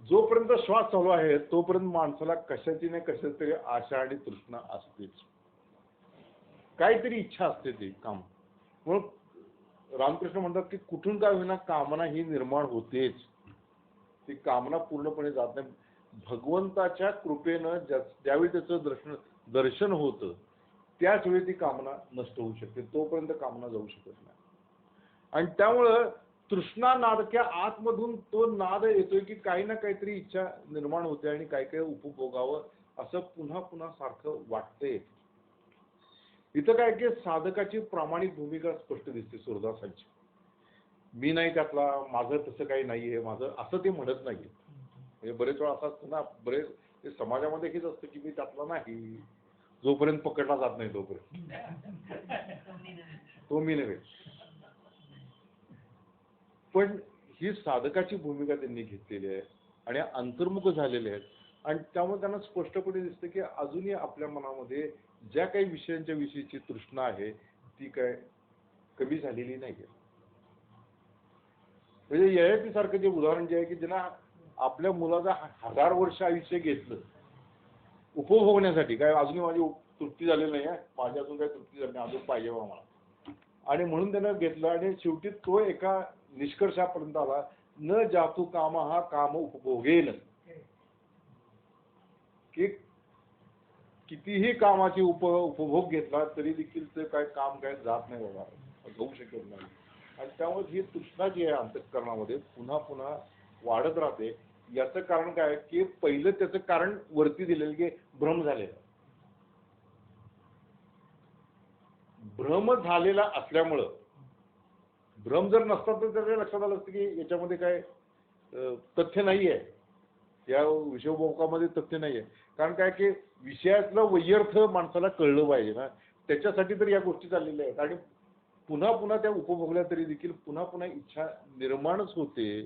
जोपर्यंत श्वास चालू आहे तोपर्यंत माणसाला कशाची नाही कशाची तरी आशा आणि तृष्णा असतेच. काहीतरी इच्छा असते ती काम. म्हणून रामकृष्ण म्हणतात की कुठून काय होईना कामना ही निर्माण होतेच. ती कामना पूर्णपणे जात नाही. भगवंताच्या कृपेनं ज्यावेळी त्याचं दर्शन होतं त्याच वेळी ती कामना नष्ट होऊ शकते. तोपर्यंत कामना जाऊ शकत नाही. आणि त्यामुळं तृष्णा नाद किंवा आतमधून तो नाद येतोय की काही ना काहीतरी इच्छा निर्माण होते आणि काही काही उपभोगावं असं पुन्हा पुन्हा सारखं वाटतंय. इथं काय की साधकाची प्रामाणिक भूमिका स्पष्ट दिसते सूरदासांची. मी नाही त्यातला, माझं तसं काही नाहीये, माझं असं ते म्हणत नाही. म्हणजे बरेच वेळा असं असतं ना, बरेच समाजामध्ये हेच असतं की मी त्यातला नाही, जोपर्यंत पकडला जात नाही तोपर्यंत तो मी नव्हे. पण ही साधकाची भूमिका त्यांनी घेतलेली आहे आणि अंतर्मुख झालेले आहेत. आणि त्यामुळे त्यांना स्पष्टपणे दिसतं की अजूनही आपल्या मनामध्ये ज्या काही विषयांच्या विषयीची तृष्णा आहे ती काय कमी झालेली नाहीये. म्हणजे ययाती सारखं जे उदाहरण जे आहे की ज्यांना आपल्या मुलाचा 1000 वर्ष आयुष्य घेतलं उपभोगण्यासाठी, काय अजूनही माझी तृप्ती झालेली नाही आहे, माझी अजून काही तृप्ती झाली नाही, अजून पाहिजे बा मला, आणि म्हणून त्यानं घेतलं. आणि शेवटी तो एका निष्कर्षापर्यंत आला, न जातू काम हा काम उपभोगेल, की कितीही कामाची उपभोग घेतला तरी देखील ते काय काम काय जात नाही बाबा, जाऊ शकत नाही. आणि त्यामुळे ही तृष्णा जी आहे अंतःकरणामध्ये पुन्हा पुन्हा वाढत राहते. याचं कारण काय की पहिलं त्याचं कारण वरती दिलेलं की भ्रम झालेला. भ्रम झालेला असल्यामुळं, भ्रम जर नसता तर त्याच्या लक्षात आलं असतं की याच्यामध्ये काय तथ्य नाहीये, या विषयभोगामध्ये तथ्य नाहीये. कारण काय की विषयातलं वैयर्थ माणसाला कळलं पाहिजे ना, त्याच्यासाठी तर या गोष्टी चाललेल्या आहेत. आणि पुन्हा पुन्हा त्या उपभोगल्या तरी देखील पुन्हा पुन्हा इच्छा निर्माणच होते.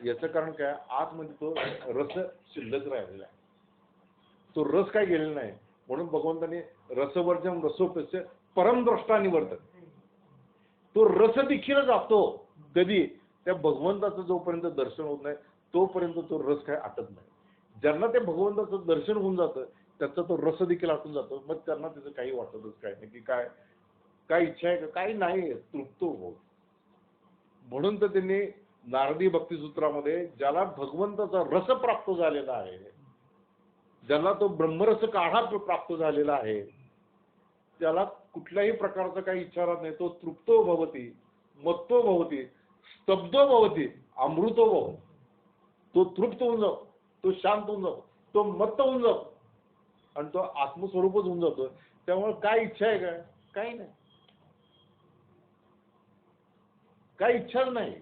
याचं कारण काय, आतमध्ये तो रस शिल्लक राहिलेला आहे, तो रस काय गेलेला नाही. म्हणून भगवंताने रसवर्जन रसोपस्य परमद्रष्टा निवर्तन, तो रस देखील जातो कधी, त्या भगवंताचं जोपर्यंत दर्शन होत नाही तोपर्यंत तो रस काय आटत नाही. ज्यांना ते भगवंताचं दर्शन होऊन जातं त्याचा तो रस देखील आटून जातो. मग त्यांना त्याचं काही वाटतच काय नाही की काय इच्छा आहे का, काही नाही, तृप्त हो. म्हणून तर त्यांनी नारदी भक्तिसूत्रामध्ये ज्याला भगवंताचा रस प्राप्त झालेला आहे, ज्याला तो ब्रह्मरस काढा प्राप्त झालेला आहे, त्याला कुठल्याही प्रकारचा काही इच्छा राहत नाही. तो तृप्तो भवती, मत्तो भवती, स्तब्धो भवती, अमृतो भवती. तो तृप्त होऊन जातो, तो शांत होऊन जातो, तो मत्त होऊन जातो आणि तो आत्मस्वरूपच होऊन जातो. त्यामुळे काय इच्छा आहे काय? काही नाही, काही इच्छाच नाही.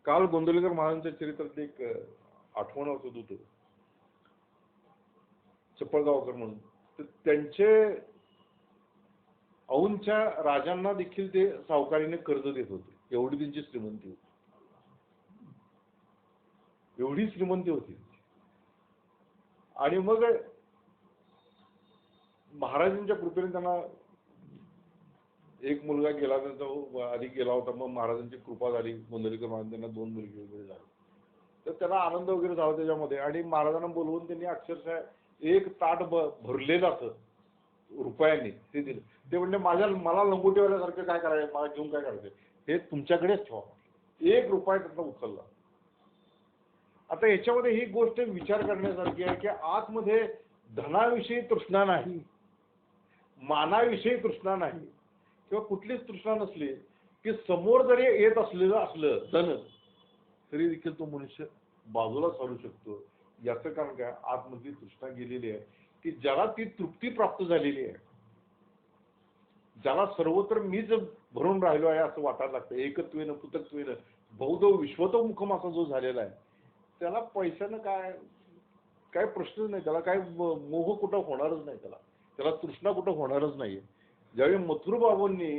काल गोंदवलेकर महाराजांच्या चरित्रात एक आठवण होत होतं, चपळगावकर म्हणून. तर त्यांचे औंधच्या राजांना देखील ते सावकारीने कर्ज देत होते, एवढी त्यांची श्रीमंती होती, एवढी श्रीमंती होती. आणि मग महाराजांच्या कृपेने त्यांना एक मुलगा गेला, त्यांचा आधी गेला होता, मग महाराजांची कृपा झाली, गोंदवलेकर महाराज त्यांना 2 मुलगे वगैरे झाले. तर त्याला आनंद वगैरे झाला त्याच्यामध्ये. आणि महाराजांना बोलवून त्यांनी अक्षरशः एक ताट भरलेलं असं रुपयांनी ते दिलं. ते म्हणजे मला लंगोटीवाल्यासारखं काय करायचं, मला घेऊन काय करायचं, हे तुमच्याकडेच ठेवा. 1 रुपया त्यांना उचलला. आता याच्यामध्ये ही गोष्ट विचार करण्यासारखी आहे की आतमध्ये धनाविषयी तृष्णा नाही, मानाविषयी तृष्णा नाही, किंवा कुठलीच तृष्णा नसली की समोर जरी येत असलं धन, तरी देखील तो मनुष्य बाजूला सारू शकतो. याचं कारण काय? आतमधली तृष्णा गेलेली आहे, की ज्याला ती तृप्ती प्राप्त झालेली आहे, ज्याला सर्वत्र मीच भरून राहिलो आहे असं वाटायला लागतं, एकत्वेनं पुतत्वेनं बहुधो विश्वतोमुखम असा जो झालेला आहे, त्याला पैशानं काय प्रश्नच नाही, त्याला काय मोह कुठं होणारच नाही, त्याला तृष्णा कुठं होणारच नाही. ज्यावेळी मथुरबाबूंनी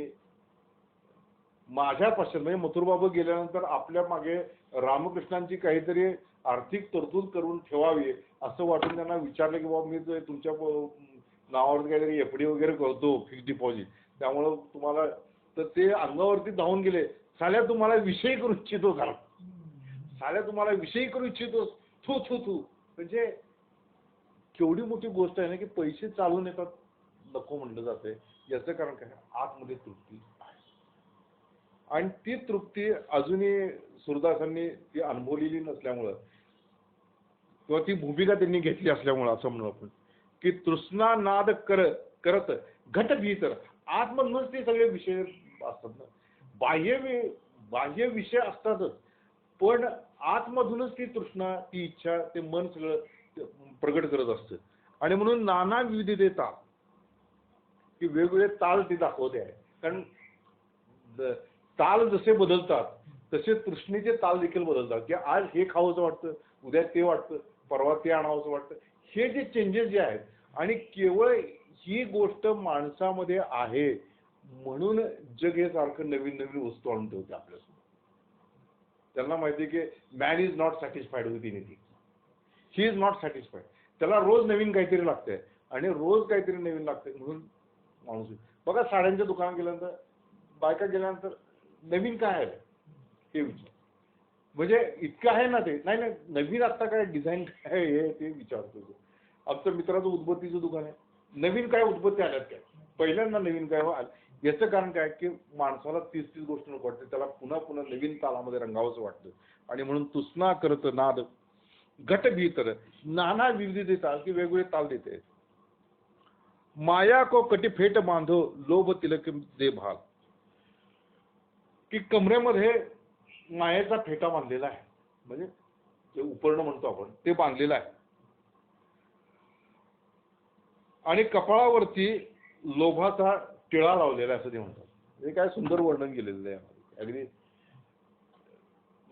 माझ्या पश्चात, म्हणजे मथुरबाबू गेल्यानंतर आपल्या मागे रामकृष्णांची काहीतरी आर्थिक तरतूद करून ठेवावी असं वाटून त्यांना विचारलं की बाबा मी तुमच्या नावावर काहीतरी एफडी वगैरे करतो, फिक्स डिपॉझिट, त्यामुळं तुम्हाला, तर ते अंगावरती धावून गेले, साल्या तुम्हाला विषय करू इच्छितो का, साल्या तुम्हाला विषयी करू इच्छितो, थू थू थू. म्हणजे केवढी मोठी गोष्ट आहे ना की पैसे चालून येतात, नको म्हणलं जाते. याचं कारण काय? आतमध्ये तृप्ती आहे, आणि ती तृप्ती अजूनही सुरदासांनी ती अनुभवलेली नसल्यामुळं, किंवा ती भूमिका त्यांनी घेतली असल्यामुळं असं म्हणू आपण की तृष्णा नाद करत घट भीतर. आतमधूनच ते सगळे विषय असतात ना, बाह्य विषय असतातच, पण आतमधूनच ती तृष्णा, ती इच्छा, ते मन सगळं प्रगट करत असतं. आणि म्हणून नाना विविधतेता, की वेगवेगळे ताल ती दाखवते आहे. कारण ताल जसे बदलतात तसे तृष्णेचे ताल देखील बदलतात, की आज हे खावंसं वाटतं, उद्या ते वाटतं, परवा ते आणावंसं वाटतं. हे जे चेंजेस जे आहेत, आणि केवळ ही गोष्ट माणसामध्ये आहे म्हणून जग हे सारखं नवीन नवीन वस्तू आणून ठेवते आपल्यासमोर. त्यांना माहिती आहे की man is not satisfied with anything, he is not satisfied. त्याला रोज नवीन काहीतरी लागतंय, आणि रोज काहीतरी नवीन लागतंय म्हणून माणूस. बघा साड्यांच्या दुकानात गेल्यानंतर, बायका गेल्यानंतर नवीन काय आहे हे विचार, म्हणजे इतकं आहे ना ते, नाही नवीन आता काय डिझाईन काय आहे हे ते विचारतो. आमच्या मित्राचं उदबत्तीचं दुकान आहे, नवीन काय उदबत्ती आल्यात काय, पहिल्यांदा नवीन काय याचं कारण काय की माणसाला तीच गोष्ट नको वाटते, त्याला पुन्हा पुन्हा नवीन तालामध्ये रंगावंसं वाटतं. आणि म्हणून तृष्णा करत नाद घट भीतर नाना विविधता, की वेगवेगळे ताल देते. माया को कटी फेट बांधो लोभ तिलक दे भाग, की कमरेमध्ये मायेचा फेटा बांधलेला आहे, म्हणजे जे उपर्ण म्हणतो आपण ते बांधलेलं आहे, आणि कपाळावरती लोभाचा टिळा लावलेला असं ते म्हणतात. हे काय सुंदर वर्णन केलेलं आहे. अगदी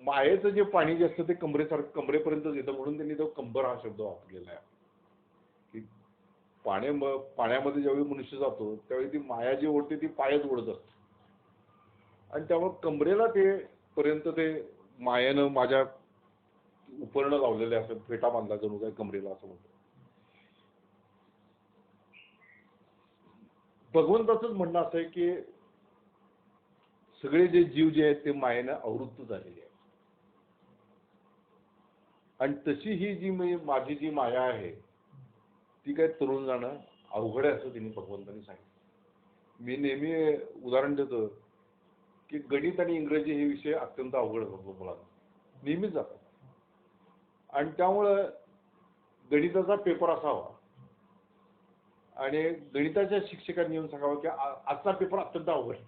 मायेचं जे पाणी जे असतं ते कमरेपर्यंत येतं, म्हणून त्यांनी तो कंबर हा शब्द वापरलेला आहे. की पाण्यामध्ये ज्यावेळी मनुष्य जातो त्यावेळी ती माया जी ओढते ती पायच ओढत असते, आणि त्यामुळे कमरेला ते पर्यंत ते मायेनं माझ्या उपर्ण लावलेले असं फेटा बांधला जणू काय कमरेला, असं म्हणतो. भगवंताचंच म्हणणं असं आहे की सगळे जे जीव जे आहेत ते मायेनं आवृत्त झालेले आहेत, आणि तशी ही जी माझी जी माया आहे ती काय तरुण जाणं अवघड आहे असं तिने भगवंतांनी सांगितलं. मी नेहमी उदाहरण देतो की गणित आणि इंग्रजी हे विषय अत्यंत अवघड होतो मुलांना, नेहमीच जातात. आणि त्यामुळं गणिताचा पेपर असावा आणि गणिताच्या शिक्षकांनी येऊन सांगावं की आजचा पेपर अत्यंत अवघड आहे.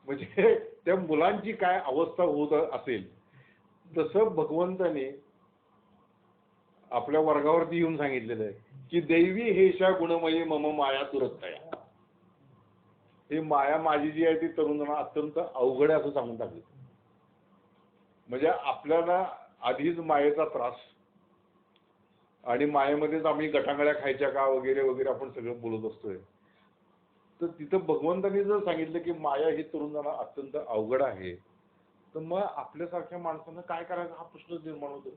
म्हणजे त्या मुलांची काय अवस्था होत असेल तसं भगवंताने आपल्या वर्गावरती येऊन सांगितलेलं आहे की दैवी हेशा गुणमयी मम माया दुरत्तया. ही माया माझी जी आहे ती तरुणांना अत्यंत अवघड आहे असं सांगून टाकलं. म्हणजे आपल्याला आधीच मायेचा त्रास आणि मायेमध्येच आम्ही गटांगळ्या खायच्या का वगैरे वगैरे आपण सगळं बोलत असतोय. तर तिथं भगवंतांनी जर सांगितलं की माया ही तरुणांना अत्यंत अवघड आहे तर मग आपल्यासारख्या माणसांना काय करायचं हा प्रश्न निर्माण होतो.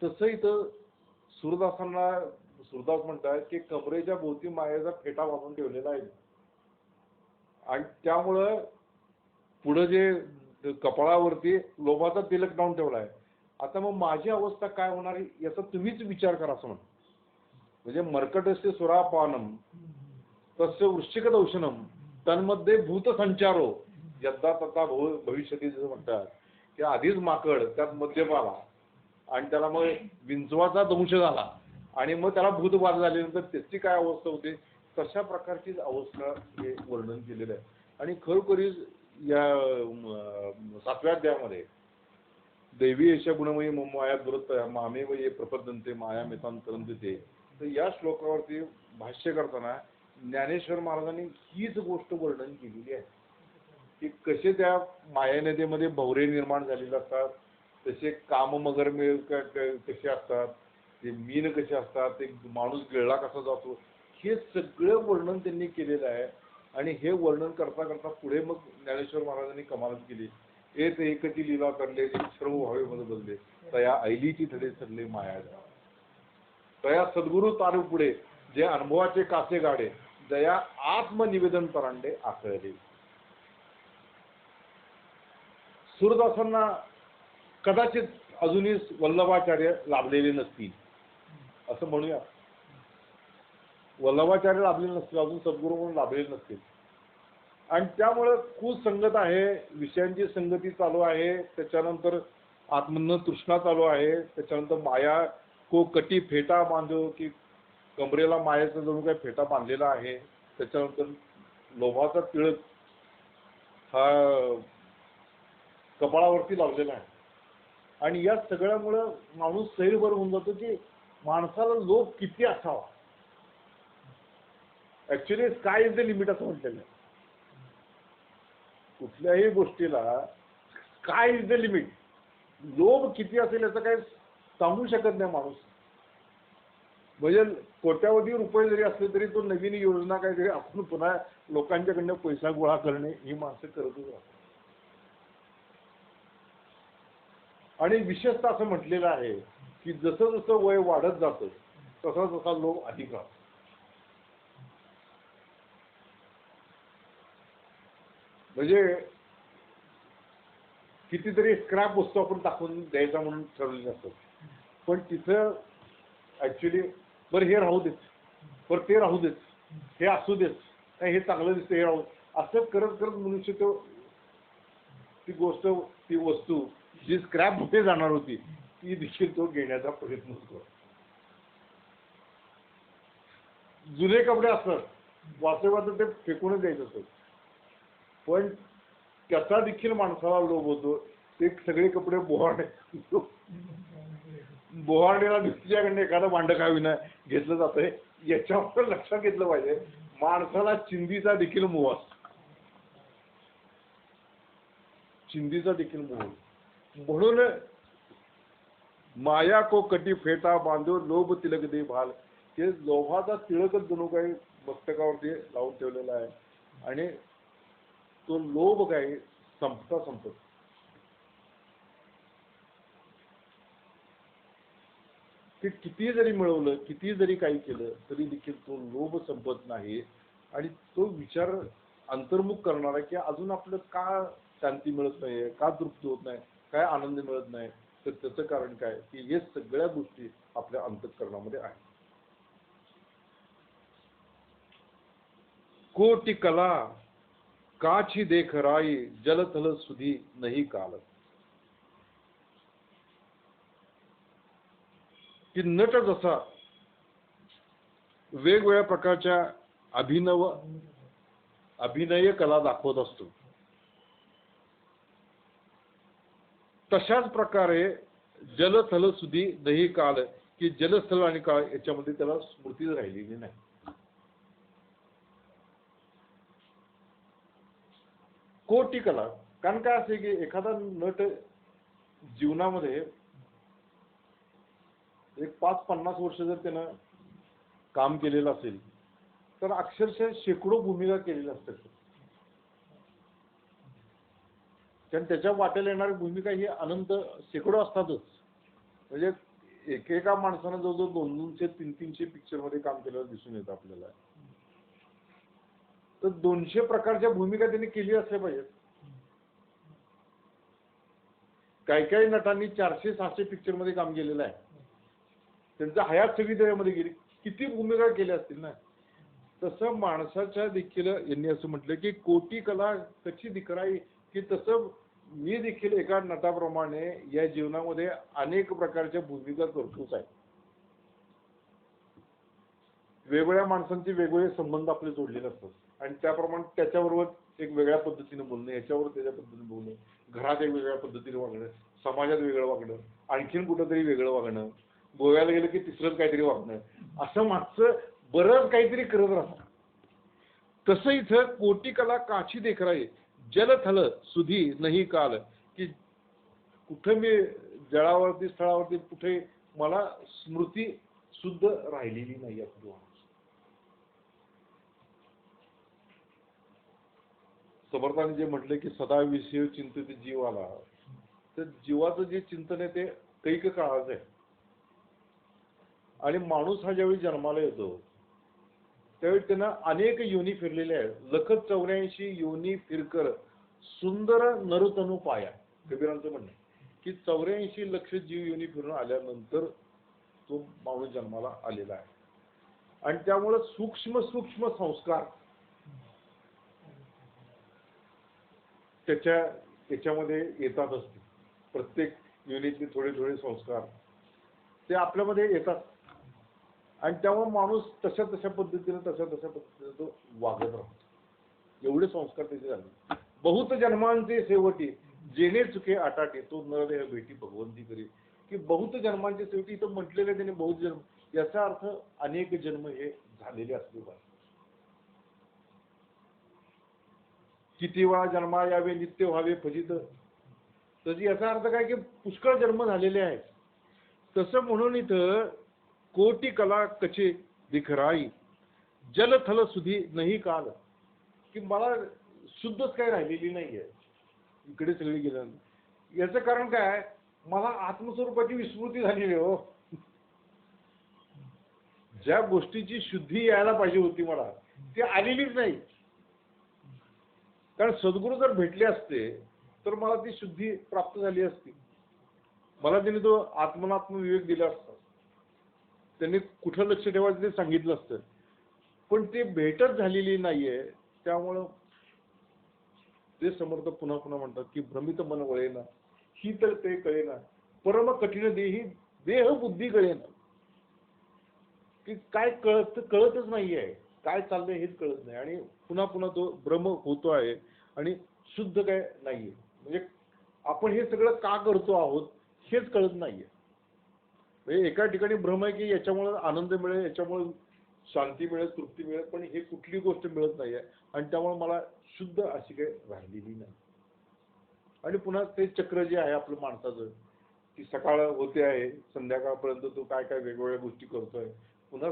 तसं इथं सूरदास म्हणतात की कमरेच्या भोवती मायेचा फेटा बांधून ठेवलेला आहे आणि त्यामुळं पुढे जे कपाळावरती लोभाचा तिलक लावून ठेवला आहे. आता मग माझी अवस्था काय होणार याचा तुम्हीच विचार करा असं म्हणतो. म्हणजे मर्कटस्य सुरापानम तस्य वृश्चिक दौशनम तन्मध्ये भूतसंचारो यद्दा तथा भविष्यती जसं म्हणतात की आधीच माकड त्यात मध्यम आला आणि त्याला मग विंचवाचा दंश झाला आणि मग त्याला भूतबाध झाल्यानंतर त्याची काय अवस्था होते तशा प्रकारचीच अवस्था हे वर्णन केलेलं आहे. आणि खरोखरीच या 7व्या अध्यायामध्ये दैवी एषा गुणमयी मम माया दुरत्तया मामेव ये प्रपद्यन्ते मायामितांतरन्ते. तर या श्लोकावरती भाष्य करताना ज्ञानेश्वर महाराजांनी हीच गोष्ट वर्णन केलेली आहे की कसे त्या मायानदीमध्ये भवरे निर्माण झालेले असतात, तसे काममगर कसे असतात, ते मीन कसे असतात, ते माणूस गिळला कसा जातो, हे सगळं वर्णन त्यांनी केलेलं आहे. आणि हे वर्णन करता करता पुढे मग ज्ञानेश्वर महाराजांनी कमालच केली. एकची लीला करले सर्व व्हावे मध्ये बदले तया ऐलीची धडे सरले माया तया सद्गुरु तारू पुढे जे अनुभवाचे कासे गाडे जया आत्मनिवेदन परांडे आखळले. सूरदासांना कदाचित अजूनही वल्लभाचार्य लाभलेले नसतील असं म्हणूया. वल्लभाचार्य लाभलेले नसतील, अजून सद्गुरू म्हणून लाभलेले नसतील. आणि त्यामुळं कुसंगत आहे, विषयांची संगती चालू आहे, त्याच्यानंतर आत्मन तृष्णा चालू आहे, त्याच्यानंतर माया को कटी फेटा बांधो की कमरेला मायाचा जणू काही फेटा बांधलेला आहे, त्याच्यानंतर लोभाचा तिळक हा कपाळावरती लावलेला आहे. आणि या सगळ्यामुळं माणूस सैरभर होऊन जातो की माणसाला लोभ किती असावा. Actually sky is the limit असं म्हटलेलं आहे. कुठल्याही गोष्टीला काय इज द लिमिट, लोभ किती असेल याचं काही सांगू शकत नाही माणूस. म्हणजे कोट्यावधी रुपये जरी असले तरी तो नवीन योजना काहीतरी आपण पुन्हा लोकांच्याकडनं पैसा गोळा करणे ही माणसं करतच राहतात. आणि विशेषतः असं म्हटलेलं आहे की जसं जसं वय वाढत जातं तसा तसा लोभ अधिक राहतो. म्हणजे कितीतरी स्क्रॅप वस्तू आपण टाकून द्यायचा म्हणून ठरवलेलं असतं, पण तिथं ऍक्च्युली बरं हे राहू देत, बरं ते राहू देत, हे असू देत, नाही हे चांगलं दिसतं हे राहू, असं करत करत मनुष्य तो ती गोष्ट ती वस्तू जी स्क्रॅप मध्ये जाणार होती ती देखील तो घेण्याचा प्रयत्न करतो. जुने कपडे असतात वाचेवाच ते फेकूनच द्यायचं असतं, पण त्याचा देखील माणसाला लोभ होतो. ते सगळे कपडे बोहारडेला दुसऱ्याकडे एखादं भांड का विना घेतलं जातंय. याच्यावर लक्षात घेतलं पाहिजे माणसाला चिंधीचा देखील मोह असतो. चिंधीचा देखील मोह. म्हणून माया को कटी फेटा बांधो लोभ तिलक दे भाल. हे लोभाचा तिळकच जणू काही मस्तकावरती लावून ठेवलेला आहे आणि तो लोभ काय संपता संपत. ते किती जरी मिळवलं किती जरी काही केलं तरी देखील तो लोभ संपत नाही. आणि तो विचार अंतर्मुख करणारा की अजून आपलं का शांती मिळत नाहीये, का तृप्ती होत नाही, काय आनंद मिळत नाही, तर त्याचं कारण काय की हे सगळ्या गोष्टी आपल्या अंतःकरणामध्ये आहेत. कोटी कला काची देख राई जलथल सुधी नाही काल. की नट जसा वेगवेगळ्या प्रकारच्या अभिनय कला दाखवत असतो, तशाच प्रकारे जलथल सुधी नाही काल, की जलस्थल आणि काळ याच्यामध्ये त्याला स्मृतीच राहिलेली नाही. कोटी कला. कारण काय असे की एखादा नट जीवनामध्ये एक 5-50 वर्ष जर त्यानं काम केलेलं असेल तर अक्षरशः शेकडो भूमिका केलेल्या असतात. कारण त्याच्या वाटेला येणारी भूमिका ही अनंत शेकडो असतातच. म्हणजे एकेका माणसानं जवळजवळ 200, 300 पिक्चर मध्ये काम केलेलं दिसून येतं आपल्याला. तर 200 प्रकारच्या भूमिका त्यांनी केली असल्या पाहिजेत. काही नटांनी 400-600 पिक्चर मध्ये काम केलेलं आहे. त्यांचा हयात सगळी त्याच्यामध्ये गेली, किती भूमिका केल्या असतील ना. तसं माणसाच्या देखील यांनी असं म्हटलं की कोटी कला कशी दिखराई, की तसं मी देखील एका नटाप्रमाणे या जीवनामध्ये अनेक प्रकारच्या भूमिका करतोच आहे. वेगवेगळ्या माणसांचे वेगवेगळे संबंध आपले जोडलेले असतात आणि त्याप्रमाणे त्याच्याबरोबर एक वेगळ्या पद्धतीने बोलणं, याच्यावर त्याच्या पद्धतीने बोलणं, घरात एक वेगळ्या पद्धतीने वागणं, समाजात वेगळं वागणं, आणखीन कुठंतरी वेगळं वागणं, गोव्याला गेलं की तिसरंच काहीतरी वागणं, असं मागचं बरंच काहीतरी करत राहतात. तसं इथं कोटी कला काची देखराई जलथल सुधी नाही काल, की कुठं मी जळावरती स्थळावरती कुठे मला स्मृती शुद्ध राहिलेली नाही आपली. समर्थाने जे म्हटले की सदा विषय चिंतित जीव आला, तर जीवाचं जे चिंतन आहे ते कैक काळाचं आहे. आणि माणूस हा ज्यावेळी जन्माला येतो त्यावेळी त्यांना अनेक योनी फिरलेल्या आहेत. लखत 84 योनी फिरकर सुंदर नरतनु पाया, कबीरांचं म्हणणं की 84 लक्ष जीव योनी फिरून आल्यानंतर तो माणूस जन्माला आलेला आहे. आणि त्यामुळे सूक्ष्म सूक्ष्म संस्कार त्याच्यामध्ये येतात असते. प्रत्येक योनीतले थोडे थोडे संस्कार ते आपल्यामध्ये येतात आणि त्यामुळे माणूस तशा पद्धतीने तो वागत राहतो. एवढे संस्कार त्याचे झाले. बहुत जन्मांचे शेवटी जेणे चुके आटाटे तो नरदेह भेटी भगवंती करी, की बहुत जन्मांचे शेवटी इथं म्हटलेलं त्याने बहुत जन्म, याचा अर्थ अनेक जन्म हे झालेले असले पाहिजे. किती वेळा जन्मा यावे नित्य व्हावे फजित, तर याचा अर्थ काय की पुष्कळ जन्म झालेले आहेत. तसं म्हणून इथं कोटी कला कचे दिखराई जलथल सुधी नाही काल, की मला शुद्धच काही राहिलेली नाहीये इकडे सगळी गेलं. याचं कारण काय, मला आत्मस्वरूपाची विस्मृती झालेली हो. ज्या गोष्टीची शुद्धी यायला पाहिजे होती मला ती आलेलीच नाही. कारण सद्गुरू जर भेटले असते तर मला ती शुद्धी प्राप्त झाली असती. मला त्यांनी तो आत्मनात्म विवेक दिला असता, त्यांनी कुठं लक्ष ठेवायचं ते सांगितलं असतं. पण ते भेटच झालेली नाहीये. त्यामुळं ते समर्थ पुन्हा पुन्हा म्हणतात की भ्रमित मन वळेना, ही तर ते कळेना, परम कठीण देही देह बुद्धी कळेना. की काय कळतच नाहीये, काय चाललंय हेच कळत नाही आणि पुन्हा पुन्हा तो भ्रम होतो आहे आणि शुद्ध काय नाहीये. म्हणजे आपण हे सगळं का करतो आहोत हेच कळत नाहीये. म्हणजे एका ठिकाणी भ्रम आहे की याच्यामुळे आनंद मिळेल, याच्यामुळे शांती मिळेल, तृप्ती मिळेल, पण हे कुठली गोष्ट मिळत नाहीये आणि त्यामुळे मला शुद्ध अशी काही राहिलेली नाही. आणि पुन्हा ते चक्र जे आहे आपलं माणसाचं, की सकाळ होते आहे संध्याकाळपर्यंत तो काय काय वेगवेगळ्या गोष्टी करतोय, पुन्हा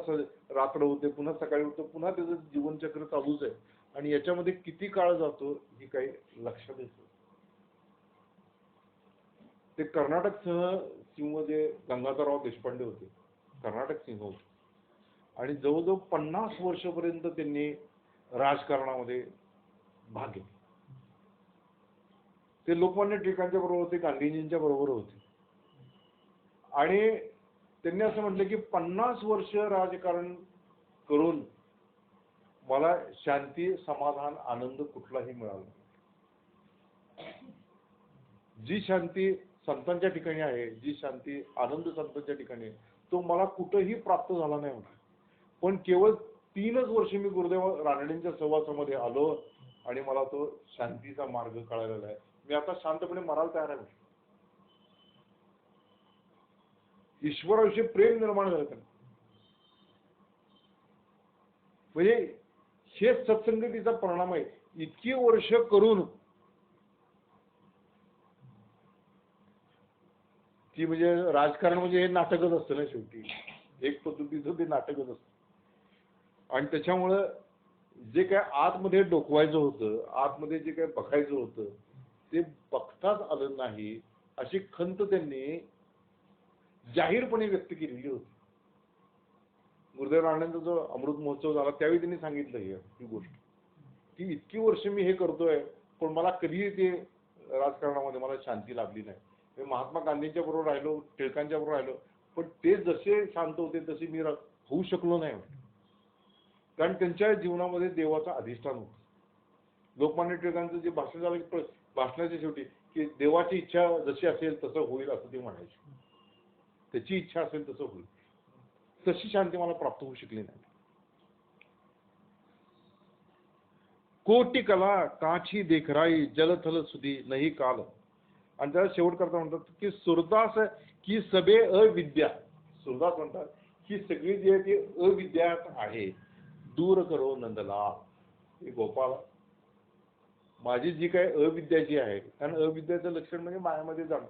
रात्र होते, पुन्हा सकाळी होतं, पुन्हा त्याचं जीवनचक्र चालूच आहे. आणि याच्यामध्ये किती काळ जातो ही काही लक्षात येत. ते कर्नाटक सिंह जे गंगाधरराव देशपांडे होते, कर्नाटक सिंह होते आणि जवळजवळ 50 वर्षापर्यंत त्यांनी राजकारणामध्ये भाग घेतला. ते लोकमान्य टिळकांच्या बरोबर होते, गांधीजींच्या बरोबर होते आणि त्यांनी असं म्हटलं की 50 वर्ष राजकारण करून मला शांती, समाधान, आनंद कुठलाही मिळाला नाही. जी शांती संतांच्या ठिकाणी आहे, जी शांती आनंद संतांच्या ठिकाणी आहे, तो मला कुठेही प्राप्त झाला नाही म्हणा. पण केवळ 3च वर्ष मी गुरुदेव रानडेंच्या सहवासामध्ये आलो आणि मला तो शांतीचा मार्ग कळालेला आहे. मी आता शांतपणे मरायला तयार आहे. ईश्वराविषयी प्रेम निर्माण झालं त्यांना. म्हणजे हे सत्संगतीचा परिणाम आहे. इतकी वर्ष करून ती म्हणजे राजकारण म्हणजे हे नाटकच असतं ना शेवटी. एक पद्धतीचं ते नाटकच असतं. आणि त्याच्यामुळं जे काय आतमध्ये डोकवायचं होतं, आतमध्ये जे काय बघायचं होतं ते बघताच आलं नाही, अशी खंत त्यांनी जाहीरपणे व्यक्त केलेली होती. गुरुदेव रानडेंचा जो अमृत महोत्सव झाला त्यावेळी त्यांनी सांगितलं ही गोष्ट की इतकी वर्ष मी हे करतोय पण मला कधीही ते राजकारणामध्ये मला शांती लाभली नाही. मी महात्मा गांधींच्या बरोबर राहिलो, टिळकांच्या बरोबर राहिलो, पण ते जसे शांत होते तसे मी होऊ शकलो नाही. कारण त्यांच्या जीवनामध्ये देवाचं अधिष्ठान होतं. लोकमान्य टिळकांचं जे भाषण झालं की भाषणाच्या शेवटी की देवाची इच्छा जशी असेल तसं होईल असं ते म्हणायचे. त्याची इच्छा असेल तसं होईल. तशी शांती मला प्राप्त होऊ शकली नाही. कोटी कला काठी देखराई जलथल सुधी नाही काल. आणि त्याला शेवट करता म्हणतात की सुरदास की सबे अविद्या. सुरदास म्हणतात की सगळी जी आहे ती अविद्यात आहे. दूर करो नंदलाल. गोपाल माझी जी काय अविद्या जी आहे, कारण अविद्याचं लक्षण म्हणजे मायामध्ये जाणं.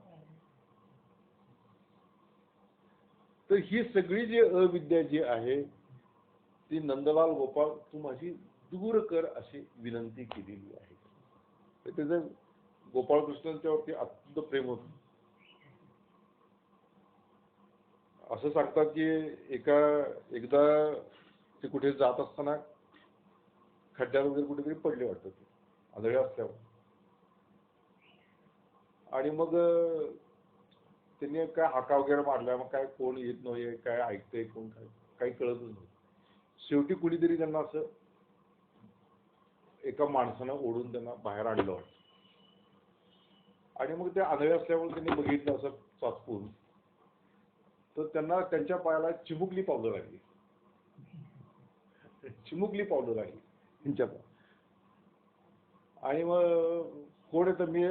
तर ही सगळी जी अविद्या जी आहे ती नंदलाल गोपाळ तू माझी दूर कर अशी विनंती केलेली आहे. त्याचं गोपाळकृष्णांच्यावरती अत्यंत प्रेम होतं. असं सांगतात की एकदा ते कुठे जात असताना खड्ड्यात वगैरे कुठेतरी पडले वाटतं ते आंधळे असल्यावर. आणि मग त्यांनी काय हाका वगैरे मारल्या, मग काय कोण येत नाही, काय ऐकतंय कोण, काय काही कळतच नाही. शेवटी कुणीतरी त्यांना असं एका माणसानं ओढून त्यांना बाहेर आणलं वाटतं. आणि मग ते आंधळे असल्यामुळे त्यांनी बघितलं असं चाचपून, तर त्यांना त्यांच्या पायाला चिमुकली पावलं लागली. चिमुकली पावलं लागली त्यांच्या पायाला. आणि मग कोण तर मी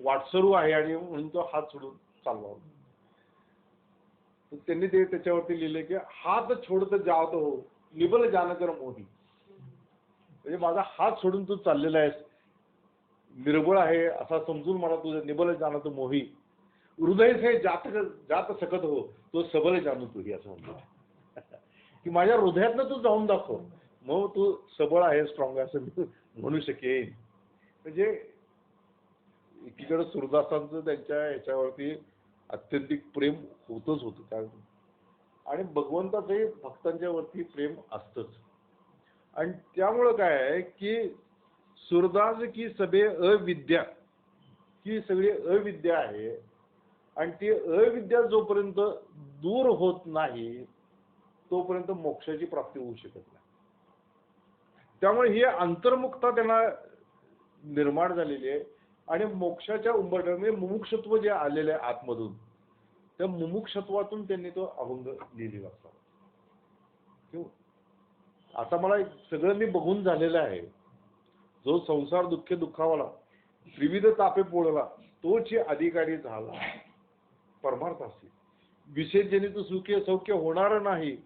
वाटसरू आहे आणि म्हणून तो हात सोडून चालवा. तर त्यांनी ते त्याच्यावरती लिहिले की हात छोडत जात हो निबल जानकर मोदी. म्हणजे माझा हात सोडून तू चाललेला आहेस, निर्बळ आहे असा समजून मला तुझं निबल जानत मोही. हृदय से जात सकत हो तो सबल जानू तुही, असं म्हणतो की माझ्या हृदयातनं तू जाऊन दाखव, मग तू सबळ आहे, स्ट्रॉंग आहे असं मी म्हणू शकेन. म्हणजे एकीकडे सुरदासांचं त्यांच्या याच्यावरती अत्यंतिक प्रेम होतच होतं. काय आणि भगवंताचंही भक्तांच्या वरती प्रेम असतंच. आणि त्यामुळं काय आहे की सुरदास की सबे अविद्या, ही सगळी अविद्या आहे आणि ती अविद्या जोपर्यंत दूर होत नाही तोपर्यंत मोक्षाची प्राप्ती होऊ शकत नाही. त्यामुळे ही अंतर्मुखता त्यांना निर्माण झालेली आहे. आणि मोक्षाच्या उंबरठ्यामध्ये मुमुक्षत्व जे आलेले आहे आतमधून, त्या मुमुक्षत्वातून त्यांनी तो अभंग लिहिलेला असतो. आता मला सगळं मी बघून झालेलं आहे. जो संसार दुःखे दुःखावाला विविध तापे पोळला तोच अधिकारी झाला परमार्थासी. विषय जनित सुखे सौख्य होणार नाही,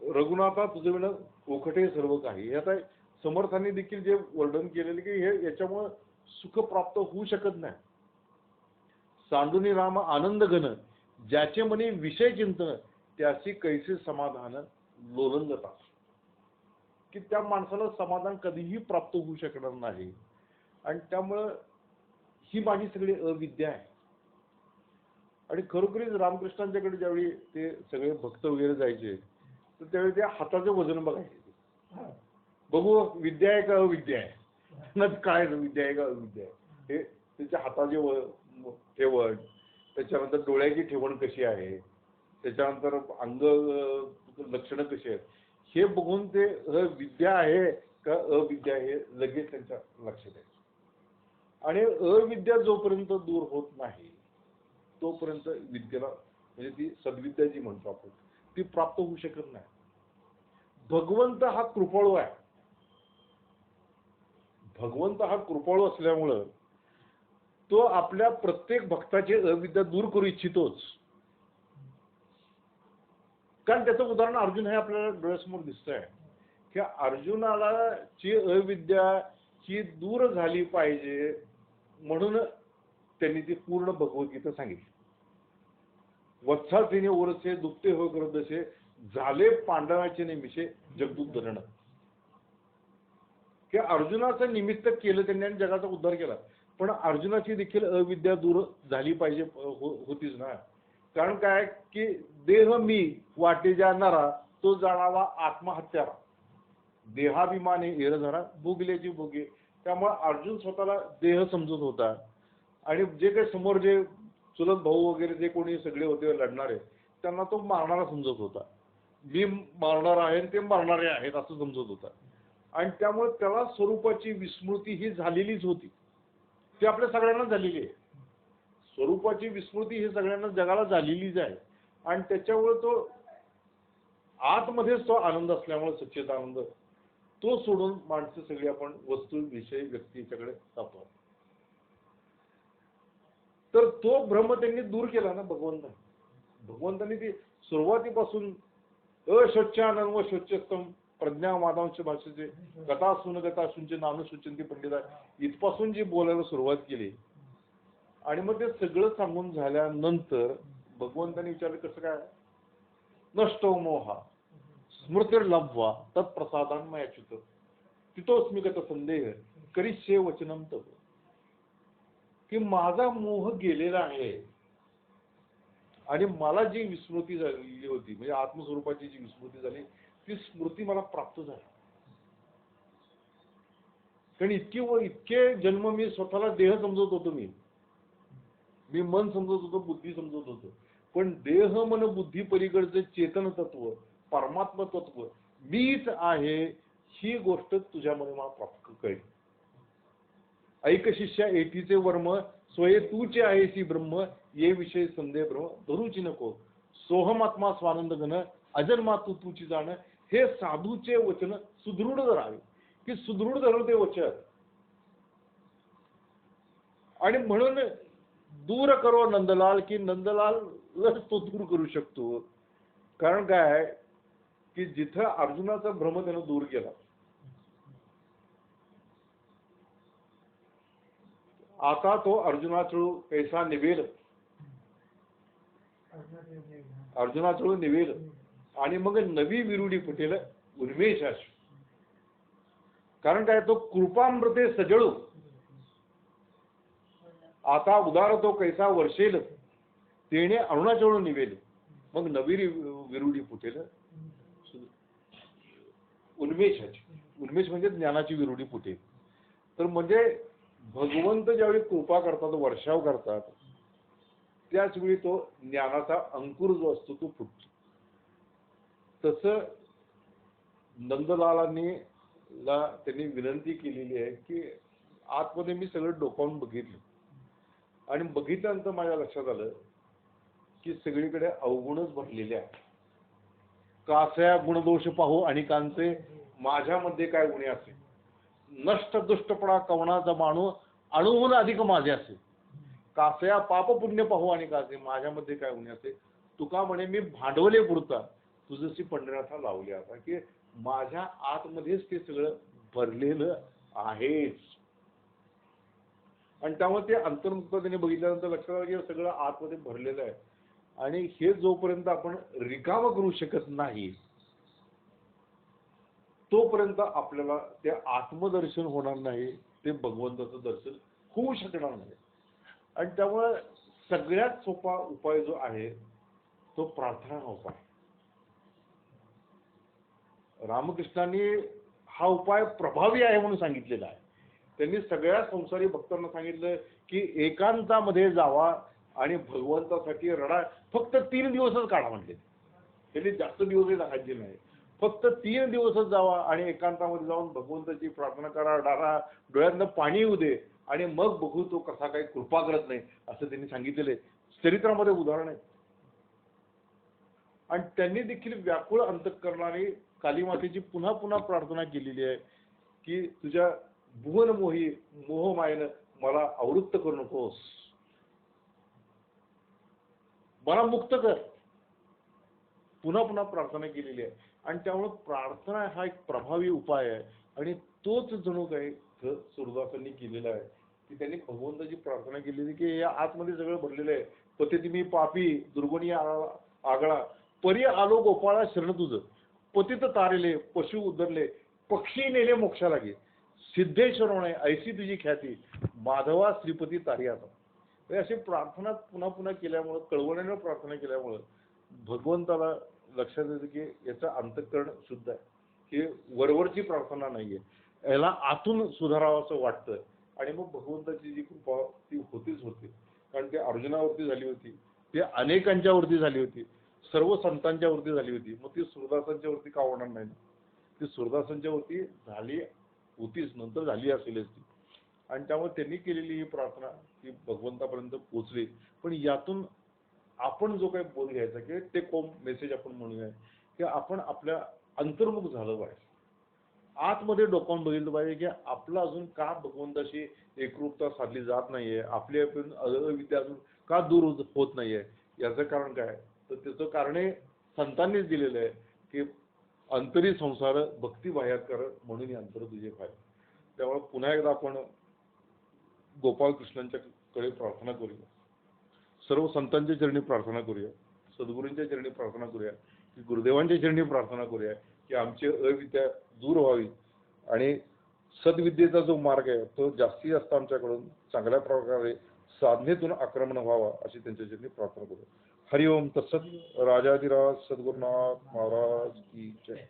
रघुनाथा तुझे विना ओखटे सर्व काही. आता समर्थांनी देखील जे वर्णन केलेले की हे याच्यामुळे सुख प्राप्त होऊ शकत नाही. सांडुनी राम आनंद घन ज्याचे मनी विषय चिंतन त्याची कैसे समाधान लोलंगता. की त्या माणसाला समाधान कधीही प्राप्त होऊ शकणार नाही. आणि त्यामुळं ही माझी सगळी अविद्या आहे. आणि खरोखरीच रामकृष्णांच्याकडे ज्यावेळी ते सगळे भक्त वगैरे जायचे तर त्यावेळी त्या हाताचं वजन बघायचे, बघू विद्या आहे का अविद्या आहे, काय विद्या आहे का अविद्या आहे. हे त्याच्या हाताचे ठेवण, त्याच्यानंतर डोळ्याची ठेवण कशी आहे, त्याच्यानंतर अंग लक्षणं कशी आहेत, हे बघून ते विद्या आहे का अविद्या हे लगेच त्यांच्या लक्षात येईल. आणि अविद्या जोपर्यंत दूर होत नाही तोपर्यंत विद्येला म्हणजे ती सद्विद्या जी म्हणतो आपण ती प्राप्त होऊ शकत नाही. भगवंत हा कृपाळू आहे. भगवंत हा कृपाळू असल्यामुळं तो आपल्या प्रत्येक भक्ताची अविद्या दूर करू इच्छितोच. कारण त्याचं उदाहरण अर्जुन हे आपल्याला डोळ्यासमोर दिसतंय की अर्जुनाला ची अविद्या ही दूर झाली पाहिजे म्हणून त्यांनी ती पूर्ण भगवद्गीता सांगितली. वत्सासीने ओरसे दुखते हो करदसे झाले पांडवाचे निमिषे जगदूत धरण. की अर्जुनाचं निमित्त केलं त्यांनी आणि जगाचा उद्धार केला. पण अर्जुनाची देखील अविद्या दूर झाली पाहिजे होतीच ना. कारण काय की देह मी वाटे जाणारा तो जाणावा आत्महत्यारा देहाभिमाने एरधरा भोगल्याची भोगे. त्यामुळे अर्जुन स्वतःला देह समजत होता आणि जे काही समोर जे चुलत भाऊ वगैरे जे कोणी सगळे होते लढणारे त्यांना तो मारणारा समजत होता. मी मारणार आहे ते मारणारे आहेत असं समजत होता. आणि त्यामुळे त्याला स्वरूपाची विस्मृती ही झालेलीच होती. ती आपल्या सगळ्यांना झालेली आहे. स्वरूपाची विस्मृती ही सगळ्यांना जगाला झालेलीच आहे. आणि त्याच्यामुळे तो आतमध्येच तो आनंद असल्यामुळे सच्चित आनंद तो सोडून माणसं सगळी आपण वस्तू विषय व्यक्तीच्याकडे जातो. तर तो भ्रम त्यांनी दूर केला ना भगवंताने. भगवंतांनी ती सुरुवातीपासून अशोच्यानंद व शोच्यस्तम प्रज्ञा माधवांच्या भाषेचे गतासून गतासूनचे नानुसूचंती पंडिता इथपासून जी बोलायला सुरुवात केली. आणि मग ते सगळं सांगून झाल्यानंतर भगवंतांनी विचारलं कसं काय नष्टो मोहा स्मृतिर्लब्ध्वा तत्प्रसादान्मयाच्युत तितोस्मिगत संदेह करिष्ये वचनम तव. की माझा मोह गेलेला आहे आणि मला जी विस्मृती झालेली होती म्हणजे आत्मस्वरूपाची जी विस्मृती झाली ती स्मृती मला प्राप्त झाली. कारण इतके जन्म मी स्वतःला देह समजत होतो. मी मन समजत होतो बुद्धी समजत होतो. पण देह मन बुद्धी पलीकडचे चेतन तत्व परमात्म तत्व मीच आहे ही गोष्ट तुझ्यामध्ये मला प्राप्त कळली. ऐक शिष्या एटीचे वर्म स्वये तूचे आहेसी ब्रह्म ये विषय संदेह ब्रह्म धरूची नको सोहमात्मा स्वानंद घन अजन्मा तूची जाण हे साधूचे वचन सुदृढ धरावे. की सुदृढ धरव ते वचन. आणि म्हणून दूर करो नंदलाल की नंदलाल तो दूर करू शकतो. कारण काय की जिथं अर्जुनाचा भ्रम त्यानं दूर केला आता तो अर्जुनाचळू कैसा निवेल अर्जुनाचळू निवेल आणि मग नवी विरुडी फुटेल उन्मेषाश. कारण काय तो कृपामृते सजळू आता उदार तो कैसा वर्षेल तेने अरुणाचळू निवेल मग नवी विरुडी फुटेल उन्मेषाची. उन्मेष म्हणजे ज्ञानाची विरुडी फुटेल. तर म्हणजे भगवंत ज्यावेळी कृपा करतात वर्षाव करतात त्याच वेळी तो ज्ञानाचा अंकुर जो असतो तो फुटतो. तसं नंदलालांनी त्यांनी विनंती केलेली आहे की आतमध्ये मी सगळं डोकावून बघितलं आणि बघितल्यानंतर माझ्या लक्षात आलं की सगळीकडे अवगुणच भरलेले आहेत. कासया गुणदोष पाहू आणि कांचे माझ्यामध्ये काय गुणे असे नष्ट दुष्टपणा कवनाचा माणू अणुहून अधिक माझे असे कासया पाप पुण्य पाहू आणि कासे माझ्यामध्ये काय गुणे असे तुका म्हणे मी भांडवले पुरता तुझशी पंढरनाथा लावले. आता की माझ्या आतमध्येच ते सगळं भरलेलं आहेच. आणि त्यामुळे ते अंतर्मुक्ततेने बघितल्यानंतर लक्षात आलं की सगळं आतमध्ये भरलेलं आहे. आणि हे जोपर्यंत आपण रिकाम करू शकत नाही तोपर्यंत आपल्याला ते आत्मदर्शन होणार नाही. ते भगवंताचं दर्शन होऊ शकणार नाही. आणि त्यामुळे सगळ्यात सोपा उपाय जो आहे तो प्रार्थना उपाय. रामकृष्णांनी हा उपाय प्रभावी आहे म्हणून सांगितलेला आहे. त्यांनी सगळ्या संसारी भक्तांना सांगितलं की एकांतामध्ये जावा आणि भगवंतासाठी रडा. फक्त 3 दिवसच काढा म्हटले. त्यांनी जास्त दिवसही सांगायचे नाही. फक्त 3 दिवसच जावा आणि एकांतामध्ये जाऊन भगवंताची प्रार्थना करा, डारा डोळ्यातनं पाणी येऊ दे आणि मग बघू तो कसा काही कृपा करत नाही असं त्यांनी सांगितलेलं आहे. चरित्रामध्ये उदाहरण आहे. आणि त्यांनी देखील व्याकुळ अंतःकरणाने कालीमातेची पुन्हा पुन्हा प्रार्थना केलेली आहे की तुझ्या भुवन मोही मोहमायेनं मला आवृत्त करू नकोस, मला मुक्त कर. पुन्हा पुन्हा प्रार्थना केलेली आहे. आणि त्यामुळे प्रार्थना हा एक प्रभावी उपाय आहे. आणि तोच जणू काही सूरदासांनी केलेला आहे की त्यांनी भगवंताची प्रार्थना केलेली की या आतमध्ये सगळं भरलेलं आहे. पती मी पापी दुर्गुणी आगळा परी आलो गोपाळा शरण तुझं, पतित तारेले पशु उदरले पक्षी नेले मोक्षाला गे, सिद्धेश्वर म्हणे ऐशी तुझी ख्याती माधवा श्रीपती तारी आता. अशी प्रार्थना पुन्हा पुन्हा केल्यामुळं कळवळीनं प्रार्थना केल्यामुळं भगवंताला लक्षात येतं की याचं अंतःकरण शुद्ध आहे, की वरवरची प्रार्थना नाहीये, याला आतून सुधारावं असं वाटतं. आणि मग भगवंताची जी कृपा ती होतीच होती. कारण ती अर्जुनावरती झाली होती, ती अनेकांच्या वरती झाली होती, सर्व संतांच्या वरती झाली होती. मग ती सूरदासांच्या वरती का होणार नाही? ती सूरदासांच्या वरती झाली होतीच, नंतर झाली असेलच ती. आणि त्यामुळे त्यांनी केलेली ही प्रार्थना ती भगवंतापर्यंत पोहोचली. पण यातून आपण जो काही बोध घ्यायचा की ते कोम मेसेज आपण म्हणूया की आपण आपल्या अंतर्मुख झालं पाहिजे, आतमध्ये डोकावून बघितलं पाहिजे की आपलं अजून का भगवंताशी एकरूपता साधली जात नाहीये, आपली आपण अविद्या अजून का दूर होत नाहीये. याचं कारण काय? तर त्याचं कारणे संतांनीच दिलेलं आहे की अंतरी संसार भक्ती बाह्यात कर म्हणून अंतर तुझे पाय. त्यामुळे पुन्हा एकदा आपण गोपाळ कृष्णांच्या कडे प्रार्थना करूया, सर्व संतांच्या चरणी प्रार्थना करूया, सद्गुरूंच्या चरणी प्रार्थना करूया, की गुरुदेवांच्या चरणी प्रार्थना करूया की आमची अविद्या दूर व्हावी आणि सद्विद्येचा जो मार्ग आहे तो जास्तीत जास्त आमच्याकडून चांगल्या प्रकारे साधनेतून आक्रमण व्हावा अशी त्यांच्या चरणी प्रार्थना करूया. हरिओम तत्सत. राजाधिराज सद्गुरुनाथ महाराज की जय.